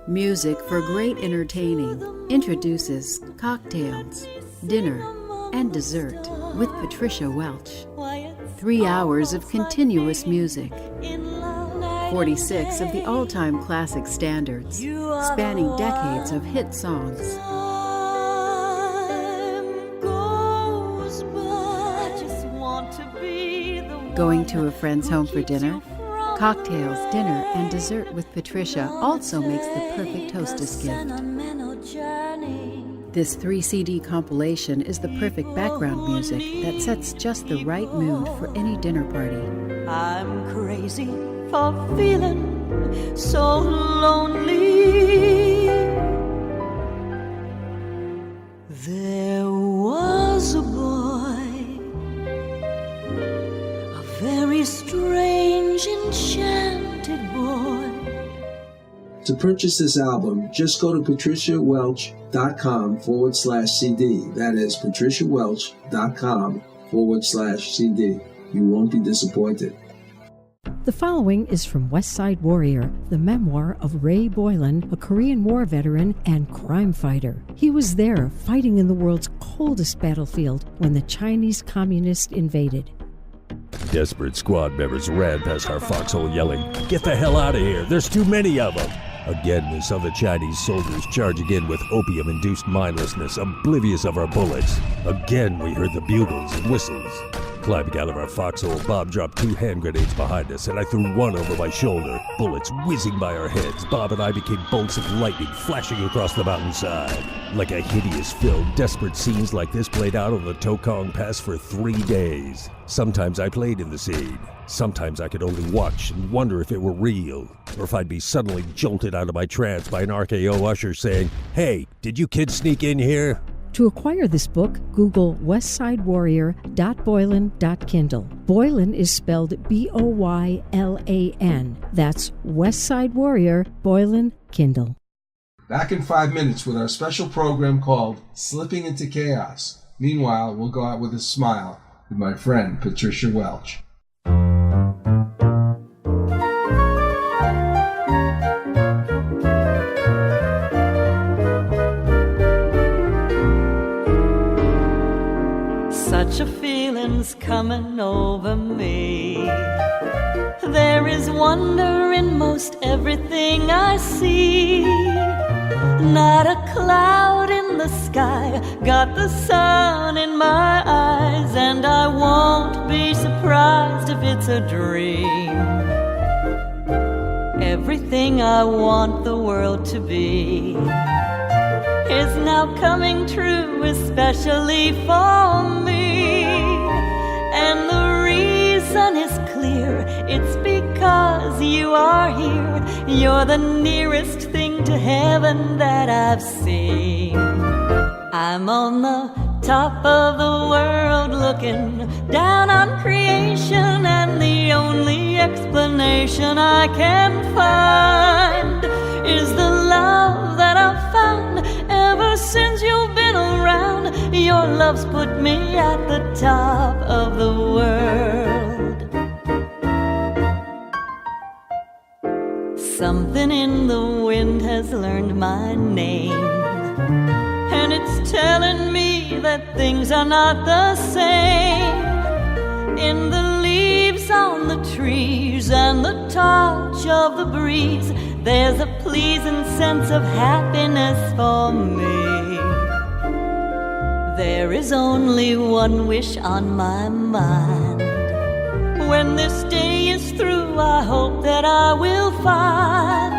Music for great entertaining introduces Cocktails, Dinner, and Dessert with Patricia Welch. 3 hours of continuous music. 46 of the all-time classic standards, spanning decades of hit songs. Going to a friend's home for dinner? Cocktails, Dinner, and Dessert with Patricia also makes the perfect hostess gift. This 3-CD compilation is the perfect background music that sets just the right mood for any dinner party. I'm crazy for feeling so lonely. There To purchase this album, just go to patriciawelch.com/CD. That is patriciawelch.com/CD. You won't be disappointed. The following is from West Side Warrior, the memoir of Ray Boylan, a Korean War veteran and crime fighter. He was there fighting in the world's coldest battlefield when the Chinese communists invaded. Desperate squad members ran past our foxhole yelling, "Get the hell out of here, there's too many of them!" Again, we saw the Chinese soldiers charging in with opium-induced mindlessness, oblivious of our bullets. Again, we heard the bugles and whistles. Climbing out of our foxhole, Bob dropped 2 hand grenades behind us, and I threw one over my shoulder. Bullets whizzing by our heads, Bob and I became bolts of lightning flashing across the mountainside. Like a hideous film, desperate scenes like this played out on the Tokong Pass for 3 days. Sometimes I played in the scene. Sometimes I could only watch and wonder if it were real, or if I'd be suddenly jolted out of my trance by an RKO usher saying, "Hey, did you kids sneak in here?" To acquire this book, Google westsidewarrior.boylan.kindle. Boylan is spelled Boylan. That's Westside Warrior, Boylan, Kindle. Back in 5 minutes with our special program called Slipping into Chaos. Meanwhile, we'll go out with a smile with my friend Patricia Welch. Such a feeling's coming over me. There is wonder in most everything I see. Not a cloud in the sky, got the sun in my eyes, and I won't be surprised if it's a dream. Everything I want the world to be is now coming true, especially for me. And the reason is clear, it's because you are here. You're the nearest thing to heaven that I've seen. I'm on the top of the world looking down on creation, and the only explanation I can find is the love that I've found ever since you've been around. Your love's put me at the top of the world. Something in the wind has learned my name, and it's telling me that things are not the same. In the leaves on the trees and the touch of the breeze, there's a pleasing sense of happiness for me. There is only one wish on my mind. When this day is through, I hope that I will find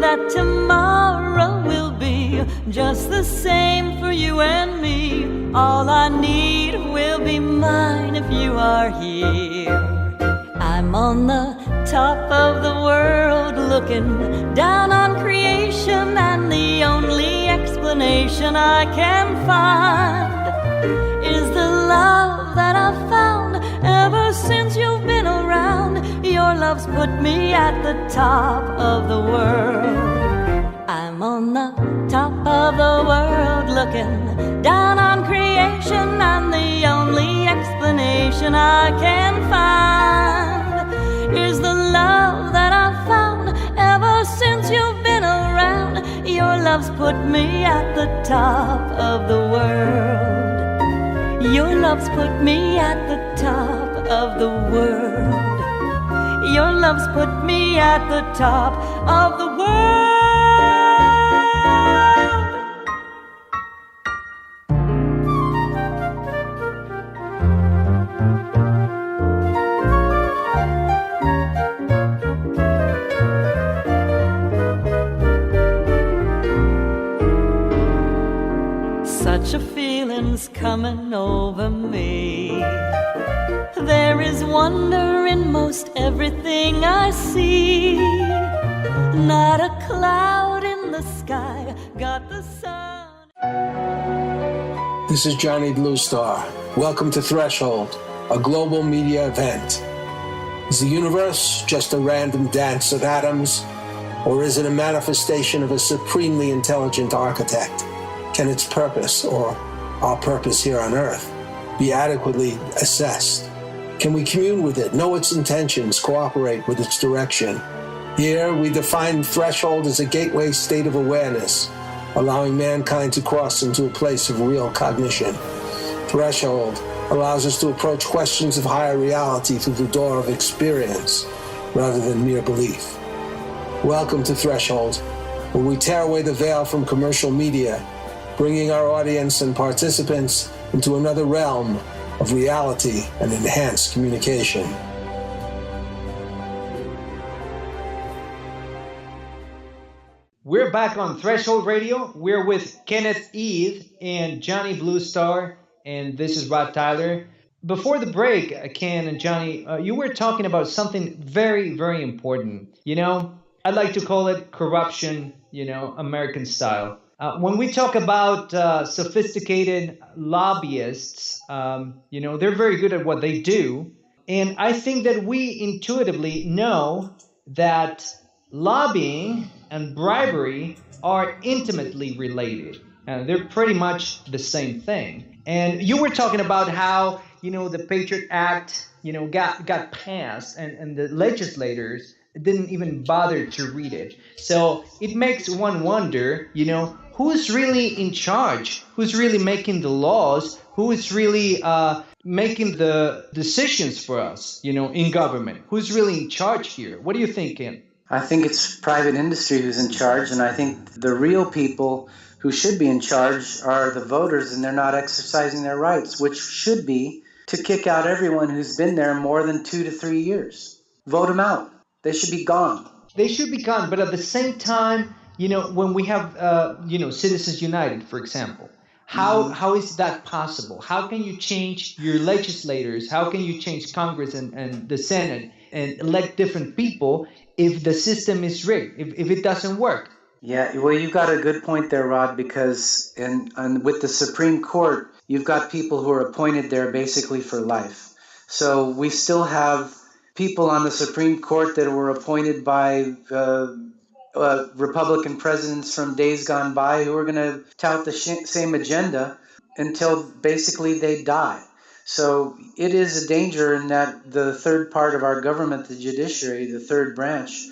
that tomorrow will be just the same for you and me. All I need will be mine if you are here. I'm on the top of the world looking down on creation, and the only explanation I can find is the love that I've found ever since you've been around. Your love's put me at the top of the world. I'm on the top of the world looking down on creation, and the only explanation I can find is the love that I've found ever since you've been around. Your love's put me at the top of the world. Your love's put me at the top of the world. Your love's put me at the top of the world. Such a feeling's coming over me. There is wonder in most everything I see. Not a cloud in the sky, got the sun. This is Johnny Blue Star. Welcome to Threshold, a global media event. Is the universe just a random dance of atoms, Or is it a manifestation of a supremely intelligent architect? Can its purpose, or our purpose here on Earth, be adequately assessed? Can we commune with it, know its intentions, cooperate with its direction? Here, we define threshold as a gateway state of awareness, allowing mankind to cross into a place of real cognition. Threshold allows us to approach questions of higher reality through the door of experience, rather than mere belief. Welcome to Threshold, where we tear away the veil from commercial media, bringing our audience and participants into another realm of reality and enhanced communication. We're back on Threshold Radio. We're with Kenneth Eve and Johnny Bluestar, and this is Rod Tyler. Before the break, Ken and Johnny, you were talking about something very, very important. I'd like to call it corruption, American style. When we talk about sophisticated lobbyists, they're very good at what they do. And I think that we intuitively know that lobbying and bribery are intimately related. They're pretty much the same thing. And you were talking about how, the Patriot Act, got passed and the legislators didn't even bother to read it. So it makes one wonder, who's really in charge? Who's really making the laws? Who is really making the decisions for us, in government? Who's really in charge here? What do you think, Ken? I think it's private industry who's in charge, and I think the real people who should be in charge are the voters, and they're not exercising their rights, which should be to kick out everyone who's been there more than 2 to 3 years. Vote them out. They should be gone. They should be gone, but at the same time, when we have, Citizens United, for example, how is that possible? How can you change your legislators? How can you change Congress and the Senate and elect different people if the system is rigged, if it doesn't work? Yeah, well, you've got a good point there, Rod, because and with the Supreme Court, you've got people who are appointed there basically for life. So we still have people on the Supreme Court that were appointed by Republican presidents from days gone by who are going to tout the same agenda until basically they die. So it is a danger in that the third part of our government, the judiciary, the third branch,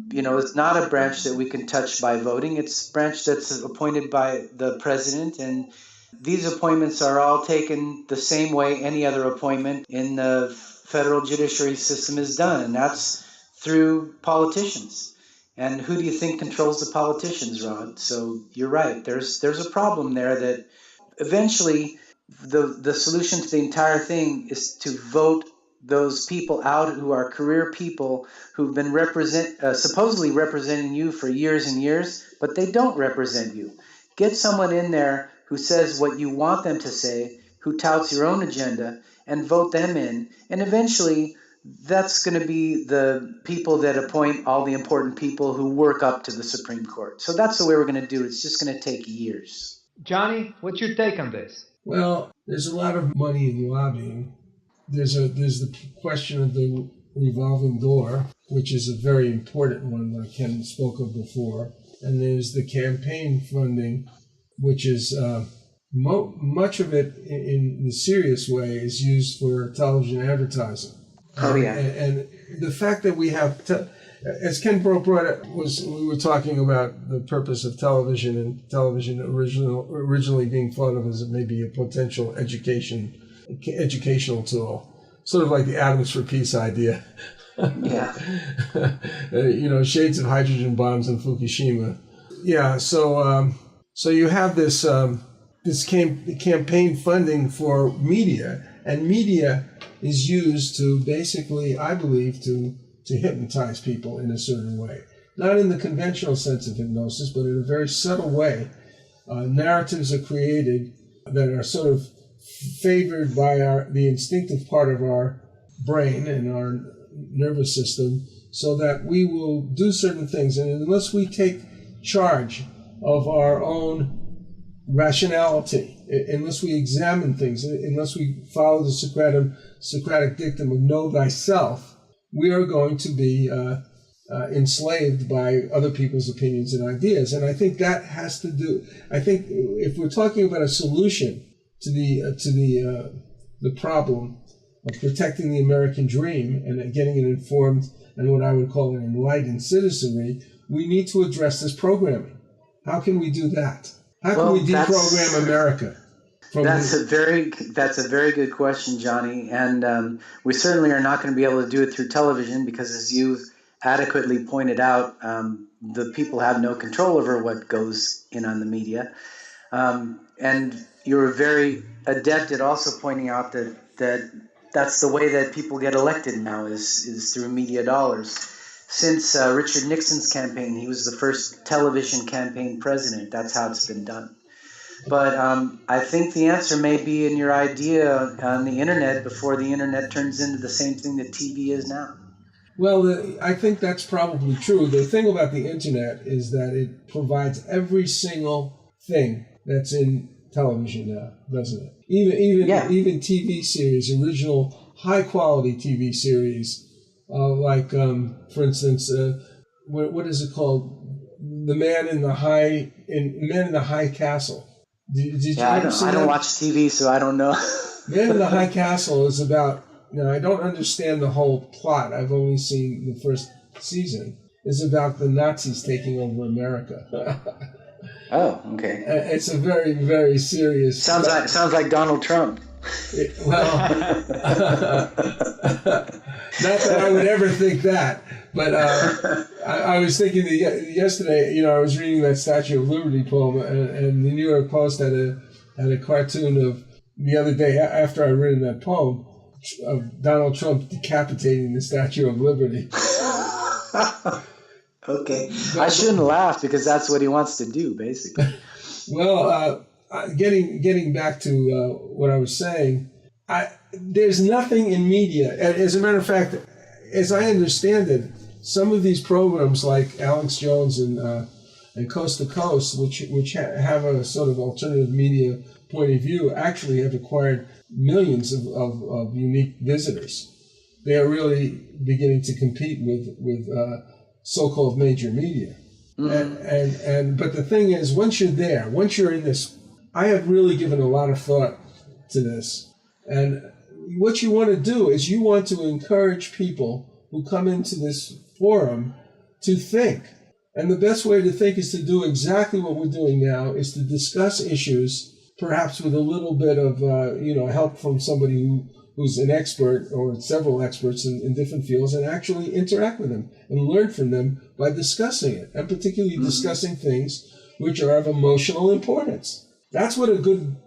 it's not a branch that we can touch by voting. It's a branch that's appointed by the president, and these appointments are all taken the same way any other appointment in the federal judiciary system is done, and that's through politicians. And who do you think controls the politicians, Rod? So you're right. There's a problem there that eventually the solution to the entire thing is to vote those people out who are career people who've been supposedly representing you for years and years, but they don't represent you. Get someone in there who says what you want them to say, who touts your own agenda, and vote them in. And eventually, that's going to be the people that appoint all the important people who work up to the Supreme Court. So that's the way we're going to do it. It's just going to take years. Johnny, what's your take on this? Well, there's a lot of money in lobbying. There's the question of the revolving door, which is a very important one, like Ken spoke of before. And there's the campaign funding, which is much of it in the serious way is used for television advertising. Oh, yeah. And the fact that we have, as Ken brought it, we were talking about the purpose of television, and television originally being thought of as maybe a potential educational tool, sort of like the Atoms for Peace idea. Yeah. Shades of hydrogen bombs in Fukushima. Yeah. So you have this campaign funding for media, and media is used to basically, I believe, to hypnotize people in a certain way. Not in the conventional sense of hypnosis, but in a very subtle way. Narratives are created that are sort of favored by the instinctive part of our brain and our nervous system, so that we will do certain things. And unless we take charge of our own rationality, unless we examine things, unless we follow the Socratic dictum of know thyself, we are going to be enslaved by other people's opinions and ideas. And I think that has to do. I think if we're talking about a solution to the problem of protecting the American dream and getting an informed and what I would call an enlightened citizenry, we need to address this programming. How can we do that? How can we deprogram America? That's a very good question, Johnny. And we certainly are not going to be able to do it through television because, as you've adequately pointed out, the people have no control over what goes in on the media. And you're very adept at also pointing out that's the way that people get elected now is through media dollars. Since Richard Nixon's campaign, he was the first television campaign president. That's how it's been done. But I think the answer may be in your idea on the internet before the internet turns into the same thing that TV is now. Well, I think that's probably true. The thing about the internet is that it provides every single thing that's in television now, doesn't it? Even TV series, original high-quality TV series, like, for instance, what is it called? The Man in the High Castle. Did you ever see that? I don't watch TV, so I don't know. Man in the High Castle is about. Now, I don't understand the whole plot. I've only seen the first season. It's about the Nazis taking over America. Oh, okay. It's a very, very serious. Sounds like Donald Trump. Not that I would ever think that, but I was thinking that yesterday. I was reading that Statue of Liberty poem, and the New York Post had a cartoon of the other day after I read that poem of Donald Trump decapitating the Statue of Liberty. Okay, I shouldn't laugh because that's what he wants to do, basically. Well, getting back to what I was saying, there's nothing in media. As a matter of fact, as I understand it, some of these programs like Alex Jones and Coast to Coast, which have a sort of alternative media point of view, actually have acquired millions of unique visitors. They are really beginning to compete with so-called major media. Mm-hmm. But the thing is, once you're in this, I have really given a lot of thought to this. And what you want to do is you want to encourage people who come into this forum to think. And the best way to think is to do exactly what we're doing now, is to discuss issues, perhaps with a little bit of help from somebody who's an expert or several experts in different fields, and actually interact with them and learn from them by discussing it, and particularly discussing things which are of emotional importance. That's what a good,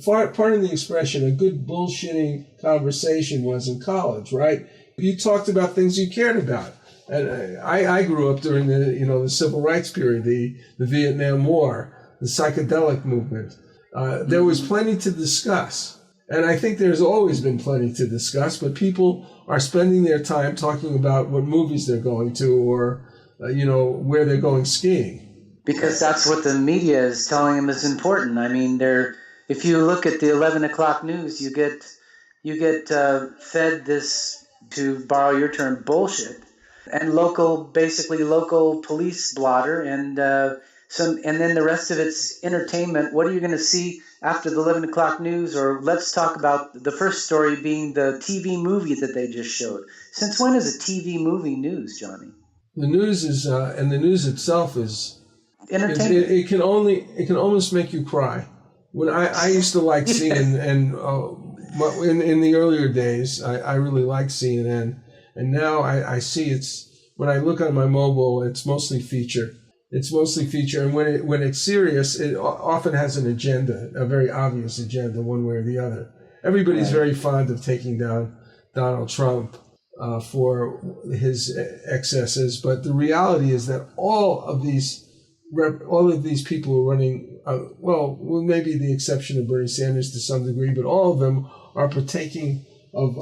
pardon the expression, a good bullshitting conversation was in college, right? You talked about things you cared about. And I grew up during the civil rights period, the Vietnam War, the psychedelic movement. There was plenty to discuss. And I think there's always been plenty to discuss, but people are spending their time talking about what movies they're going to or, where they're going skiing. Because that's what the media is telling them is important. I mean, if you look at the 11 o'clock news, you get fed this, to borrow your term, bullshit, and local police blotter, and then the rest of it's entertainment. What are you going to see after the 11 o'clock news? Or let's talk about the first story being the TV movie that they just showed. Since when is a TV movie news, Johnny? The news is, and the news itself is entertainment. It can almost make you cry. When I used to like CNN, and in the earlier days, I really liked CNN, and now I see when I look on my mobile, it's mostly feature. And when it's serious, it often has an agenda, a very obvious agenda, one way or the other. Everybody's very fond of taking down Donald Trump for his excesses, but the reality is that all of these people who are running, with maybe the exception of Bernie Sanders to some degree, but all of them are partaking of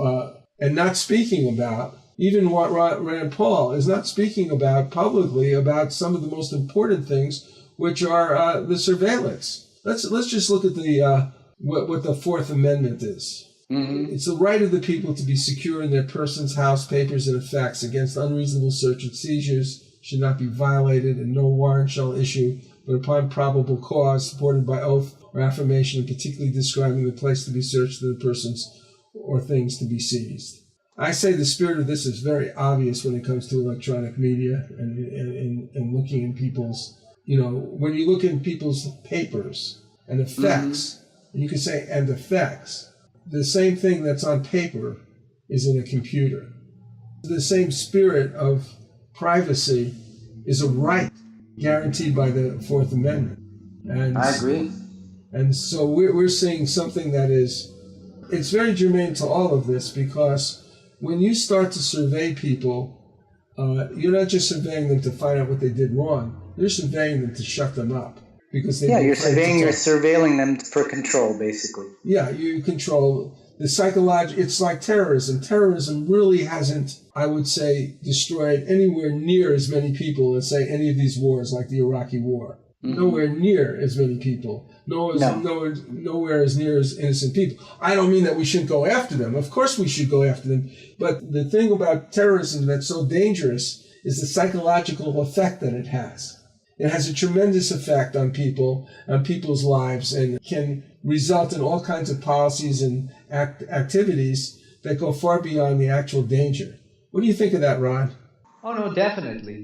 and not speaking about. Even what Rand Paul is not speaking about publicly about some of the most important things, which are the surveillance. Let's just look at the what the Fourth Amendment is. It's the right of the people to be secure in their persons, house, papers, and effects against unreasonable search and seizures should not be violated, and no warrant shall issue but upon probable cause, supported by oath or affirmation, and particularly describing the place to be searched and the persons or things to be seized. I say the spirit of this is very obvious when it comes to electronic media and looking in people's, when you look in people's papers and effects, you can say, and effects, the same thing that's on paper is in a computer. The same spirit of privacy is a right guaranteed by the Fourth Amendment. And I agree. And so we're seeing something that it's very germane to all of this, because when you start to survey people, you're not just surveying them to find out what they did wrong, you're surveying them to shut them up. Because you're surveilling them for control, basically. Yeah, you control the psychological. It's like terrorism. Terrorism really hasn't, I would say, destroyed anywhere near as many people as, say, any of these wars, like the Iraqi War. Nowhere near as many people. Nowhere as near as innocent people. I don't mean that we shouldn't go after them. Of course we should go after them. But the thing about terrorism that's so dangerous is the psychological effect that it has. It has a tremendous effect on people, on people's lives, and can result in all kinds of policies and activities that go far beyond the actual danger. What do you think of that, Ron? Oh, no, definitely.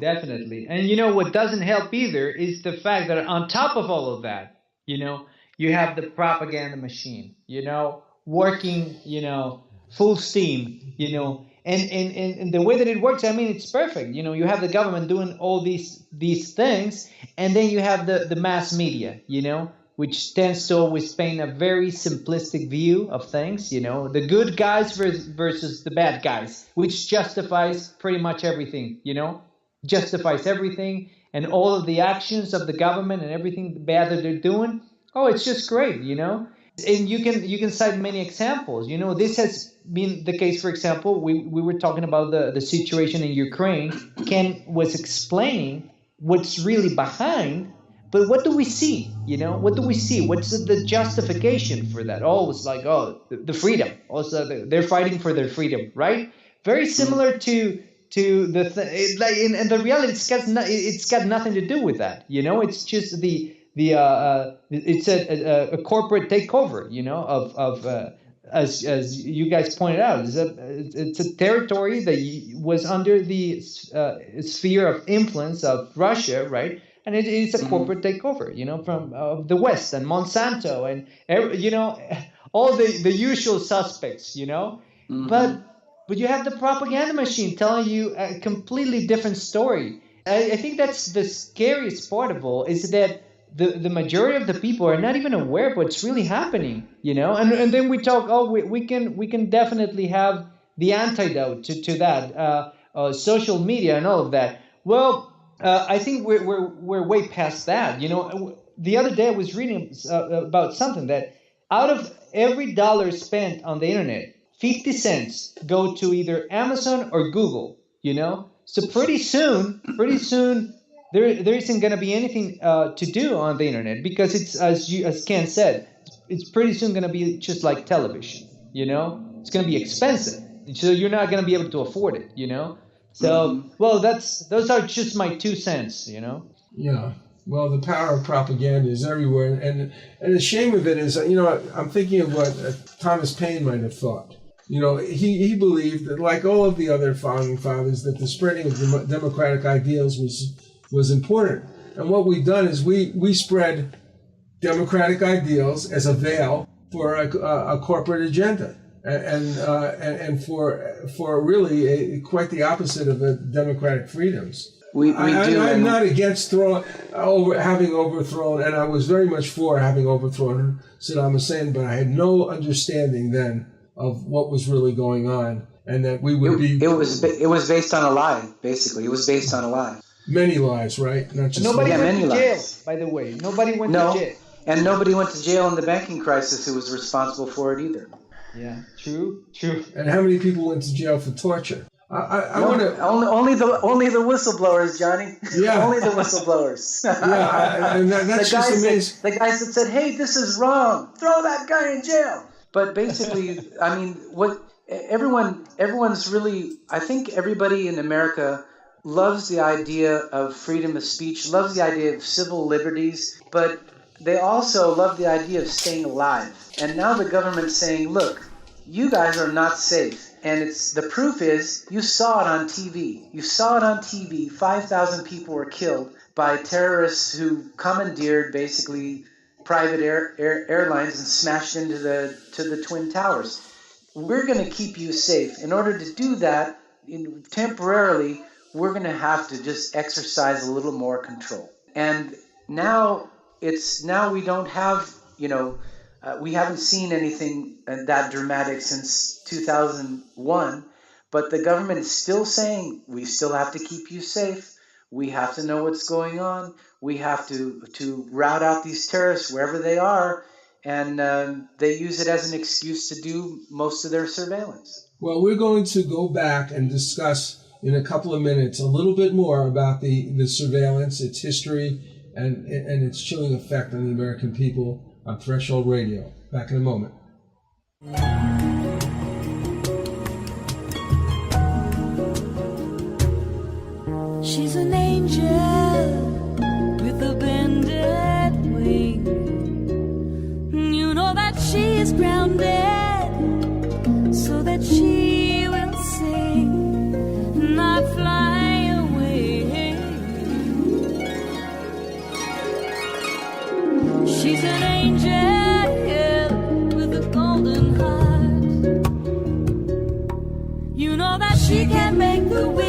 And what doesn't help either is the fact that on top of all of that, you have the propaganda machine, working, full steam, and the way that it works, I mean, it's perfect. You have the government doing all these things, and then you have the mass media, which tends to always paint a very simplistic view of things, the good guys versus the bad guys, which justifies pretty much everything, justifies everything, and all of the actions of the government and everything bad that they're doing. Oh, it's just great, And you can cite many examples. This has been the case. For example, we were talking about the situation in Ukraine. Ken was explaining what's really behind, but what do we see? What do we see? What's the justification for that? Oh, it's like, the freedom. Also, they're fighting for their freedom, right? Very similar to the and the reality. It's got nothing to do with that. It's just it's a corporate takeover, of as you guys pointed out, it's a territory that was under the sphere of influence of Russia, right? And it is a corporate takeover, from the West and Monsanto and all the usual suspects, But you have the propaganda machine telling you a completely different story. I think that's the scariest part of all, is that the majority of the people are not even aware of what's really happening, and then we talk, we can definitely have the antidote to that, social media and all of that. Well, I think we're way past that. The other day I was reading about something that out of every dollar spent on the internet, 50 cents go to either Amazon or Google, So pretty soon, there isn't going to be anything to do on the internet, because it's, as Ken said, it's pretty soon going to be just like television, It's going to be expensive, so you're not going to be able to afford it, So, well, those are just my 2 cents, Yeah. Well, the power of propaganda is everywhere, and the shame of it is, I'm thinking of what Thomas Paine might have thought. He believed that, like all of the other founding fathers, that the spreading of democratic ideals was important. And what we've done is we spread democratic ideals as a veil for a corporate agenda, and for really quite the opposite of democratic freedoms. I'm not against having overthrown, and I was very much for having overthrown Saddam Hussein, but I had no understanding then of what was really going on, and that we would be. It was based on a lie, basically. It was based on a lie. Many lies, right? Not just nobody went to jail, by the way. Nobody went to jail. And nobody went to jail in the banking crisis who was responsible for it either. Yeah, true. And how many people went to jail for torture? Only the whistleblowers, Johnny. Yeah. Only the whistleblowers. Yeah, and that's just amazing. The guys that said, "Hey, this is wrong. Throw that guy in jail." But basically, I mean, what everyone's really, I think everybody in America loves the idea of freedom of speech, loves the idea of civil liberties, but they also love the idea of staying alive. And now the government's saying, look, you guys are not safe. And the proof is, you saw it on TV. You saw it on TV. 5,000 people were killed by terrorists who commandeered basically private airlines and smashed into the Twin Towers. We're going to keep you safe. In order to do that, temporarily, we're going to have to just exercise a little more control. And now we don't have, we haven't seen anything that dramatic since 2001, but the government is still saying we still have to keep you safe. We have to know what's going on. We have to rout out these terrorists wherever they are, and they use it as an excuse to do most of their surveillance. Well, we're going to go back and discuss in a couple of minutes a little bit more about the surveillance, its history, and its chilling effect on the American people on Threshold Radio. Back in a moment. She's an angel with a bended wing. You know that she is grounded so that she will sing, not fly away. She's an angel with a golden heart. You know that she can make the wind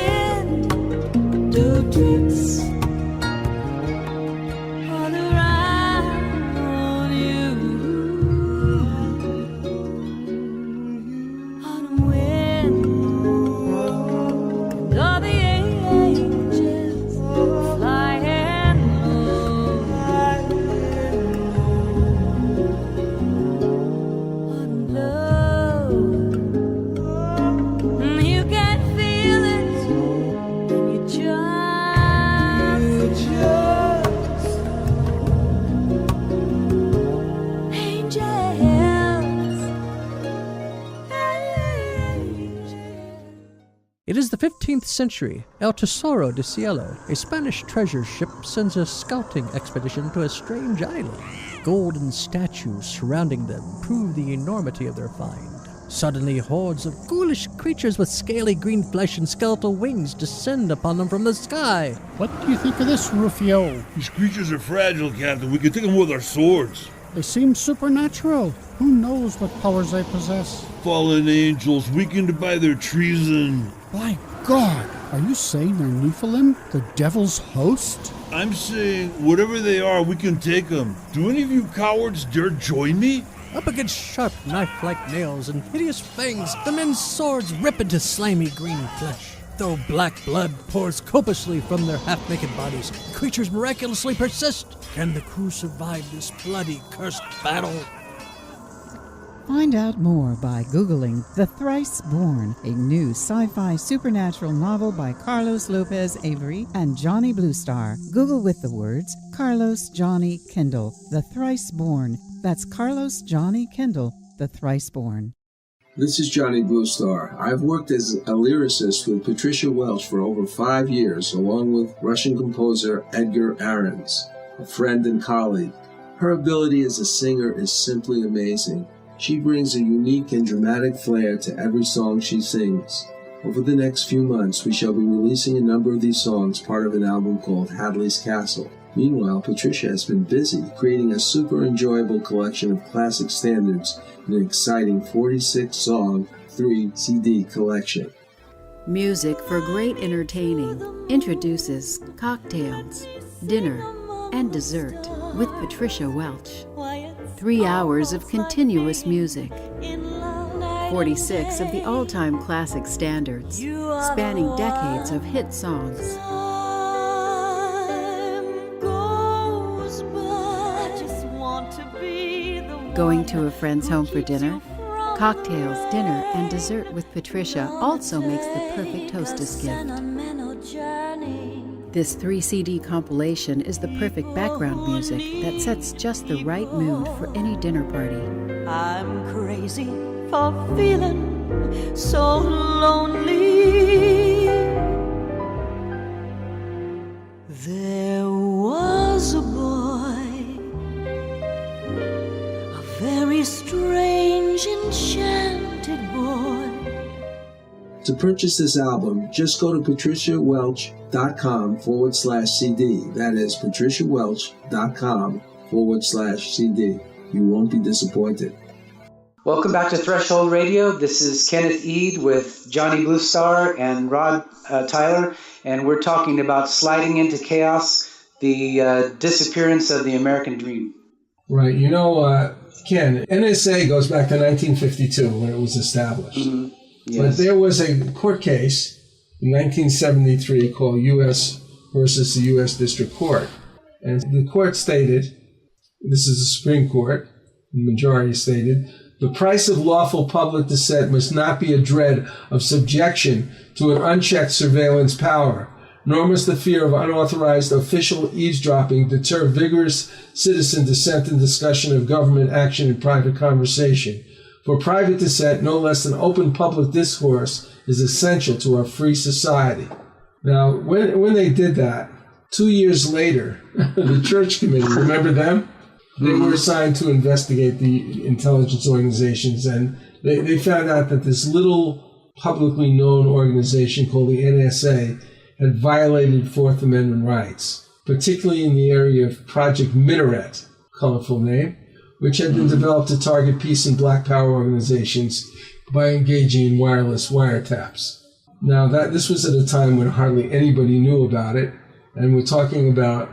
do tricks all around you. Autumn wind and all the angels flying low. Autumn love, you can feel it, and you just It is the 15th century. El Tesoro de Cielo, a Spanish treasure ship, sends a scouting expedition to a strange island. Golden statues surrounding them prove the enormity of their find. Suddenly, hordes of ghoulish creatures with scaly green flesh and skeletal wings descend upon them from the sky. What do you think of this, Rufio? These creatures are fragile, Captain. We can take them with our swords. They seem supernatural. Who knows what powers they possess? Fallen angels, weakened by their treason. My God! Are you saying they're Nephilim, the devil's host? I'm saying, whatever they are, we can take them. Do any of you cowards dare join me? Up against sharp knife-like nails and hideous fangs, the men's swords rip into slimy green flesh. Though black blood pours copiously from their half-naked bodies, creatures miraculously persist. Can the crew survive this bloody, cursed battle? Find out more by Googling The Thrice Born, a new sci-fi supernatural novel by Carlos Lopez Avery and Johnny Bluestar. Google with the words Carlos Johnny Kendall, The Thrice Born. That's Carlos Johnny Kendall, The Thrice Born. This is Johnny Bluestar. I've worked as a lyricist with Patricia Welch for over 5 years, along with Russian composer Edgar Ahrens, a friend and colleague. Her ability as a singer is simply amazing. She brings a unique and dramatic flair to every song she sings. Over the next few months, we shall be releasing a number of these songs, part of an album called Hadley's Castle. Meanwhile, Patricia has been busy creating a super enjoyable collection of classic standards in an exciting 46-song, 3-CD collection. Music for Great Entertaining introduces Cocktails, Dinner, and Dessert with Patricia Welch. 3 hours of continuous music. 46 of the all-time classic standards, spanning decades of hit songs. Going to a friend's home for dinner? Cocktails, Dinner, and Dessert with Patricia also makes the perfect hostess gift. This 3-CD compilation is the perfect background music that sets just the right mood for any dinner party. I'm crazy for feeling so lonely. There was a boy, a very strange, enchanted boy. To purchase this album, just go to patriciawelch.com/CD. That is patriciawelch.com/CD. You won't be disappointed. Welcome back to Threshold Radio. This is Kenneth Eade with Johnny Bluestar and Rod Tyler, and we're talking about Sliding into Chaos, the disappearance of the American dream. Right. You know, Ken, NSA goes back to 1952 when it was established. Mm-hmm. Yes. But there was a court case in 1973 called U.S. versus the U.S. District Court. And the court stated, this is the Supreme Court, the majority stated, the price of lawful public dissent must not be a dread of subjection to an unchecked surveillance power, nor must the fear of unauthorized official eavesdropping deter vigorous citizen dissent and discussion of government action in private conversation. For private dissent, no less than open public discourse is essential to our free society. Now, when they did that, 2 years later, the Church Committee, remember them? They were assigned to investigate the intelligence organizations, and they found out that this little publicly known organization called the NSA had violated Fourth Amendment rights, particularly in the area of Project Minaret, colorful name, which had been developed to target peace and black power organizations by engaging in wireless wiretaps. Now, this was at a time when hardly anybody knew about it, and we're talking about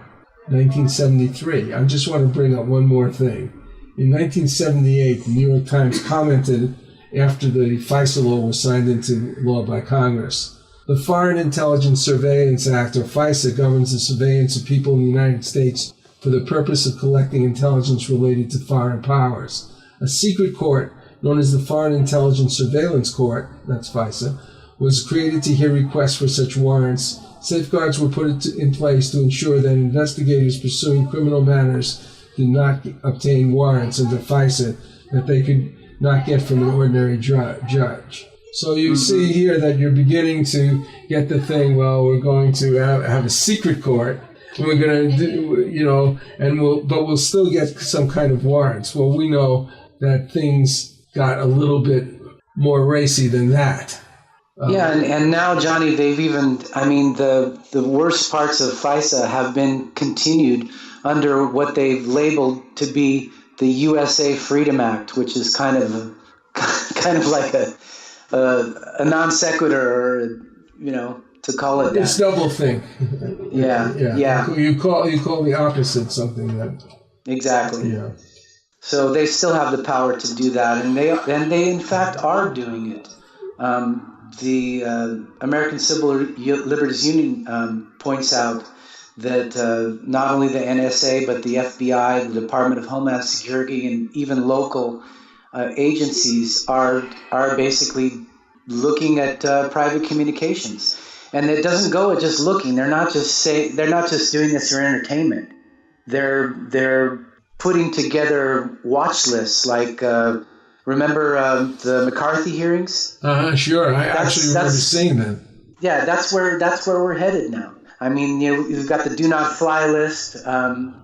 1973. I just want to bring up one more thing. In 1978, the New York Times commented after the FISA law was signed into law by Congress. The Foreign Intelligence Surveillance Act, or FISA, governs the surveillance of people in the United States for the purpose of collecting intelligence related to foreign powers. A secret court, known as the Foreign Intelligence Surveillance Court, that's FISA, was created to hear requests for such warrants. Safeguards were put in place to ensure that investigators pursuing criminal matters did not obtain warrants under FISA that they could not get from an ordinary judge. So you see here that you're beginning to get the thing, well, we're going to have a secret court. We're going to do, but we'll still get some kind of warrants. Well, we know that things got a little bit more racy than that. And now, Johnny, they've even, the worst parts of FISA have been continued under what they've labeled to be the USA Freedom Act, which is kind of like a non sequitur, or, to call it that. It's double think. Yeah. You call the opposite something that. Exactly. Yeah. So they still have the power to do that, and they in fact are doing it. The American Civil Liberties Union points out that not only the NSA, but the FBI, the Department of Homeland Security, and even local agencies are basically looking at private communications. And it doesn't go at just looking. They're not just doing this for entertainment. They're putting together watch lists, like remember the McCarthy hearings? Sure. I actually remember seeing them. Yeah, that's where we're headed now. We've got the do not fly list.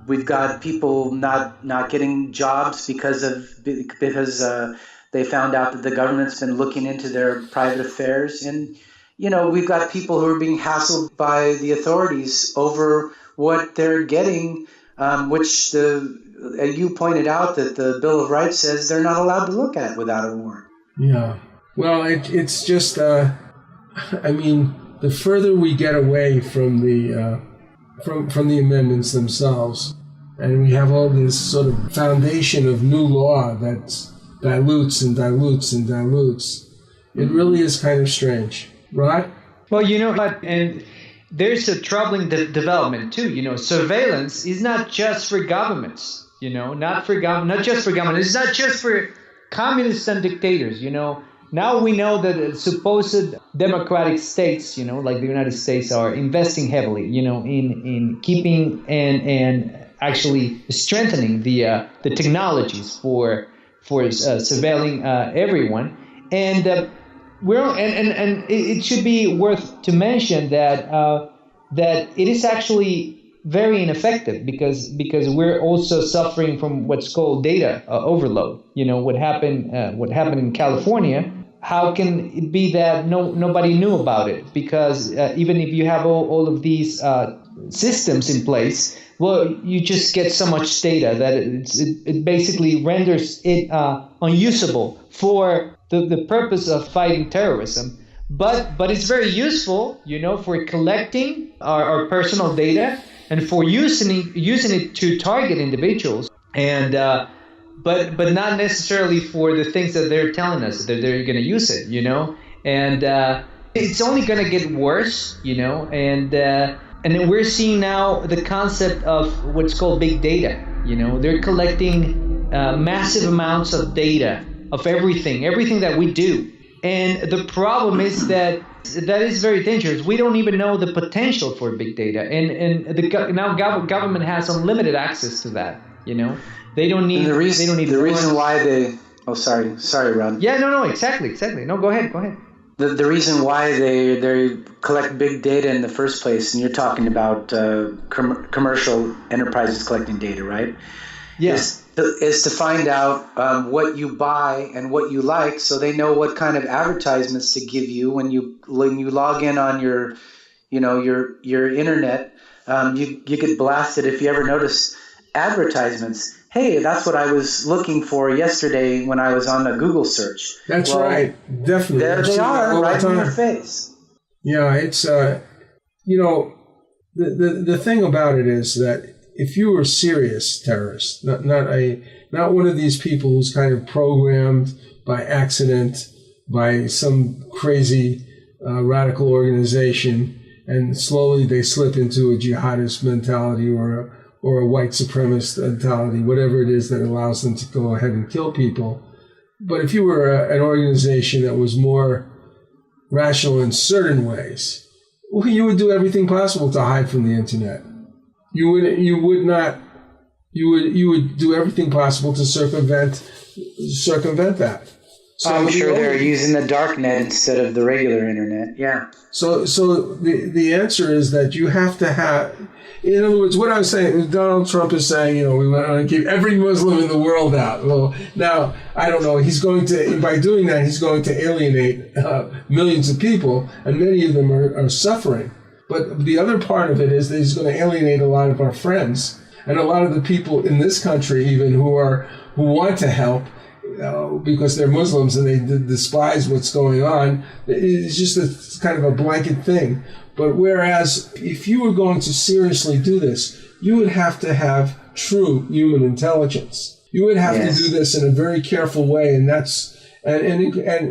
We've got people not getting jobs because they found out that the government's been looking into their private affairs, and we've got people who are being hassled by the authorities over what they're getting, which you pointed out that the Bill of Rights says they're not allowed to look at without a warrant. Yeah. Well, it's just, the further we get away from the amendments themselves, and we have all this sort of foundation of new law that dilutes and dilutes and dilutes, it really is kind of strange. Right? Well, and there's a troubling development too. Surveillance is not just for governments. Not just for government. It's not just for communists and dictators. Now we know that supposed democratic states, like the United States, are investing heavily, in keeping and actually strengthening the technologies for surveilling everyone. And it should be worth to mention that it is actually very ineffective because we're also suffering from what's called data overload. What happened in California. How can it be that nobody knew about it? Because even if you have all of these systems in place, well, you just get so much data that it basically renders it unusable for the purpose of fighting terrorism. But it's very useful, for collecting our personal data and for using it to target individuals, and but not necessarily for the things that they're telling us that they're going to use it, and it's only going to get worse, and then we're seeing now the concept of what's called big data. They're collecting massive amounts of data of everything that we do. And the problem is that is very dangerous. We don't even know the potential for big data, and now government has unlimited access to that. They don't need. The reason why they. Oh, sorry, Ron. Yeah, no, exactly. No, go ahead. The reason why they collect big data in the first place, and you're talking about commercial enterprises collecting data, right? Yes. Is to find out what you buy and what you like, so they know what kind of advertisements to give you when you log in on your internet. You get blasted if you ever notice advertisements. Hey, that's what I was looking for yesterday when I was on a Google search. That's right, definitely. There they are, right in your face. Yeah, it's the thing about it is that if you were a serious terrorist, not one of these people who's kind of programmed by accident by some crazy radical organization, and slowly they slip into a jihadist mentality or a white supremacist mentality, whatever it is that allows them to go ahead and kill people. But if you were an organization that was more rational in certain ways, well, you would do everything possible to hide from the internet. You would do everything possible to circumvent that. So I'm sure they're using the dark net instead of the regular internet. Yeah. So the answer is that you have to have. In other words, what I'm saying, Donald Trump is saying, we want to keep every Muslim in the world out. Well, now I don't know. By doing that, he's going to alienate millions of people, and many of them are suffering. But the other part of it is that he's going to alienate a lot of our friends and a lot of the people in this country, even who want to help, because they're Muslims and they despise what's going on. It's just kind of a blanket thing. But whereas if you were going to seriously do this, you would have to have true human intelligence. You would have to do this in a very careful way, and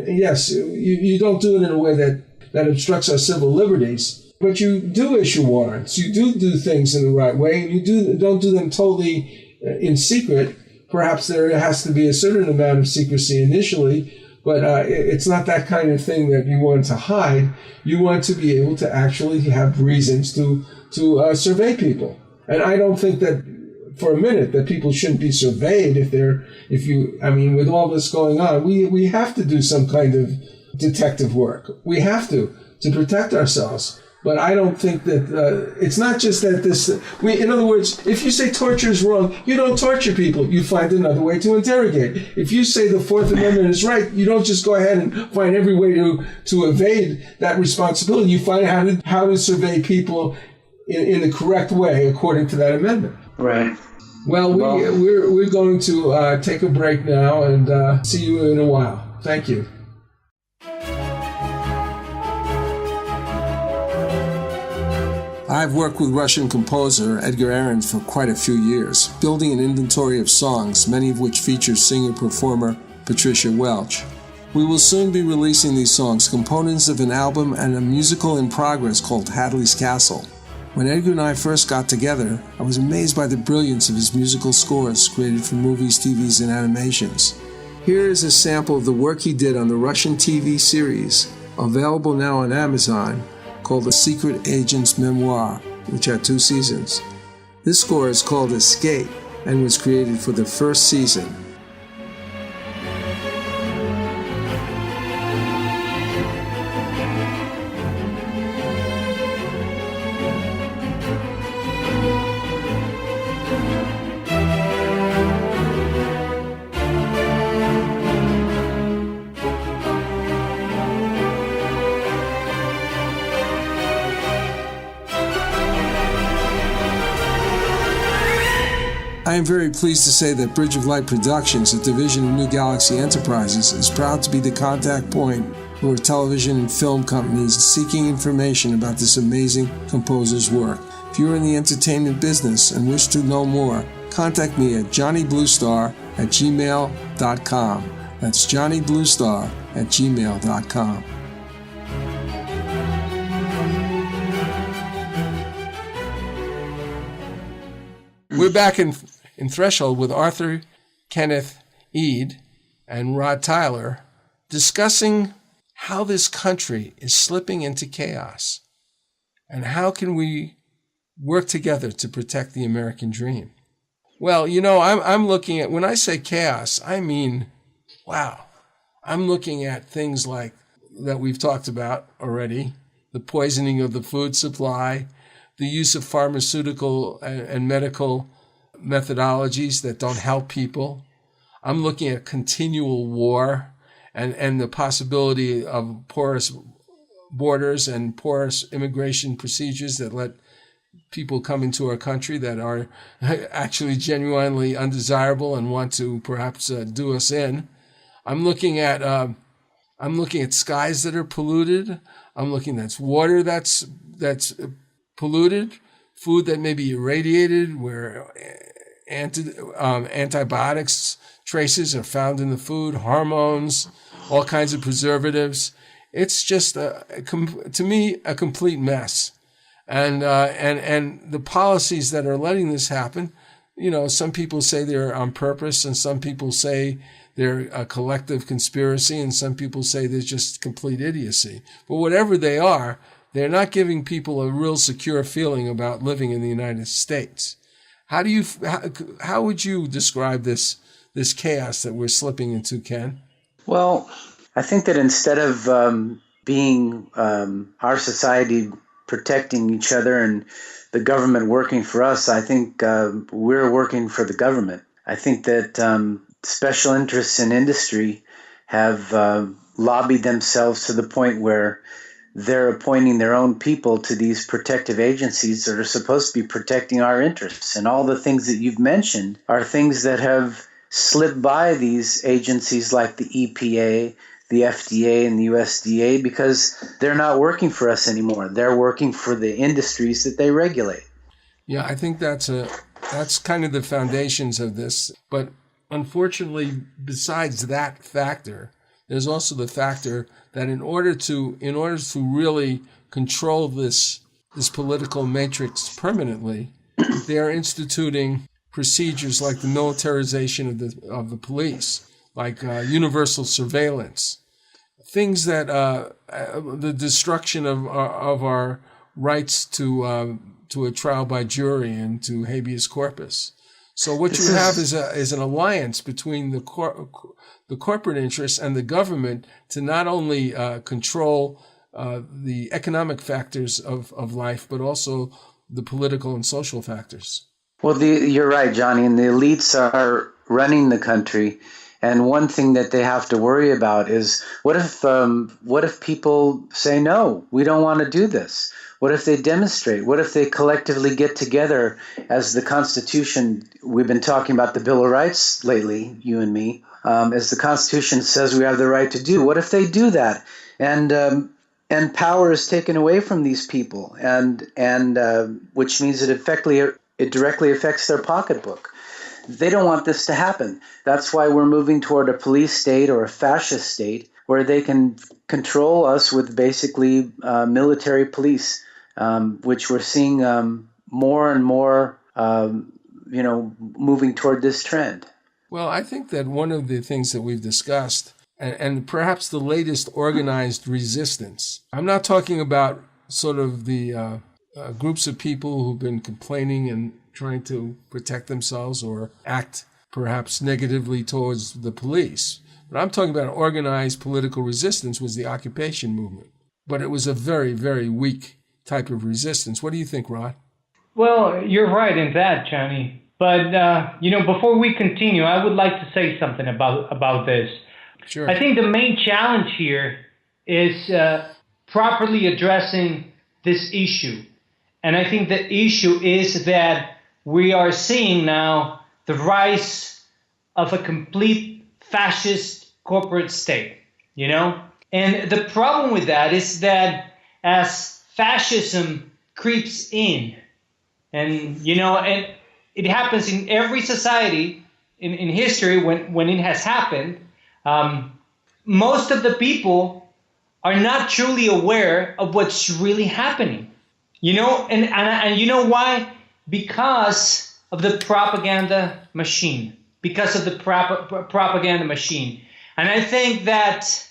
yes, you don't do it in a way that obstructs our civil liberties. But you do issue warrants. You do things in the right way, and you don't do them totally in secret. Perhaps there has to be a certain amount of secrecy initially, but it's not that kind of thing that you want to hide. You want to be able to actually have reasons to survey people. And I don't think that for a minute that people shouldn't be surveyed with all this going on. We have to do some kind of detective work. We have to protect ourselves. But I don't think that it's not just that in other words, if you say torture is wrong, you don't torture people. You find another way to interrogate. If you say the Fourth Amendment is right, you don't just go ahead and find every way to evade that responsibility. You find how to survey people in the correct way according to that amendment. Right. Well, we're going to take a break now and see you in a while. Thank you. I've worked with Russian composer Edgar Ahrens for quite a few years, building an inventory of songs, many of which feature singer-performer Patricia Welch. We will soon be releasing these songs, components of an album and a musical in progress called Hadley's Castle. When Edgar and I first got together, I was amazed by the brilliance of his musical scores created for movies, TVs, and animations. Here is a sample of the work he did on the Russian TV series, available now on Amazon, called The Secret Agent's Memoir, which had 2 seasons. This score is called Escape and was created for the first season. I am very pleased to say that Bridge of Light Productions, a division of New Galaxy Enterprises, is proud to be the contact point for television and film companies seeking information about this amazing composer's work. If you are in the entertainment business and wish to know more, contact me at johnnybluestar@gmail.com. That's johnnybluestar@gmail.com. We're back in Threshold with Arthur Kenneth Eade and Rod Tyler discussing how this country is slipping into chaos and how can we work together to protect the American dream. Well, you know, I'm looking at, when I say chaos, I mean, wow, I'm looking at things like that we've talked about already, the poisoning of the food supply, the use of pharmaceutical and medical methodologies that don't help people. I'm looking at continual war and the possibility of porous borders and porous immigration procedures that let people come into our country that are actually genuinely undesirable and want to perhaps do us in. I'm looking at skies that are polluted. I'm looking at water that's polluted, food that may be irradiated, where antibiotics traces are found in the food, hormones, all kinds of preservatives. It's just, to me, a complete mess. And the policies that are letting this happen, you know, some people say they're on purpose, and some people say they're a collective conspiracy, and some people say they're just complete idiocy. But whatever they are, they're not giving people a real secure feeling about living in the United States. How would you describe this chaos that we're slipping into, Ken? Well, I think that instead of being our society protecting each other and the government working for us, I think we're working for the government. I think that special interests in industry have lobbied themselves to the point where they're appointing their own people to these protective agencies that are supposed to be protecting our interests. And all the things that you've mentioned are things that have slipped by these agencies like the EPA, the FDA, and the USDA because they're not working for us anymore. They're working for the industries that they regulate. Yeah, I think that's kind of the foundations of this. But unfortunately, besides that factor, there's also the factor that in order to really control this political matrix permanently, they are instituting procedures like the militarization of the police, like universal surveillance, things that the destruction of our rights to a trial by jury and to habeas corpus. So what you have is an alliance between the corporate interests and the government to not only control the economic factors of life, but also the political and social factors. Well, you're right, Johnny, and the elites are running the country. And one thing that they have to worry about is what if people say, no, we don't want to do this? What if they demonstrate? What if they collectively get together as the Constitution, we've been talking about the Bill of Rights lately, you and me, as the Constitution says we have the right to do. What if they do that? And power is taken away from these people, and which means it directly affects their pocketbook. They don't want this to happen. That's why we're moving toward a police state or a fascist state where they can control us with basically military police, which we're seeing more and more, moving toward this trend. Well, I think that one of the things that we've discussed, and perhaps the latest organized resistance, I'm not talking about sort of the groups of people who've been complaining and trying to protect themselves or act perhaps negatively towards the police. But I'm talking about organized political resistance was the occupation movement. But it was a very, very weak type of resistance. What do you think, Rod? Well, you're right in that, Johnny. But, before we continue, I would like to say something about this. Sure. I think the main challenge here is properly addressing this issue. And I think the issue is that we are seeing now the rise of a complete fascist corporate state, And the problem with that is that as fascism creeps in, and it happens in every society in history when it has happened, most of the people are not truly aware of what's really happening. And you know why? Because of the propaganda machine. Because of the propaganda machine. And I think that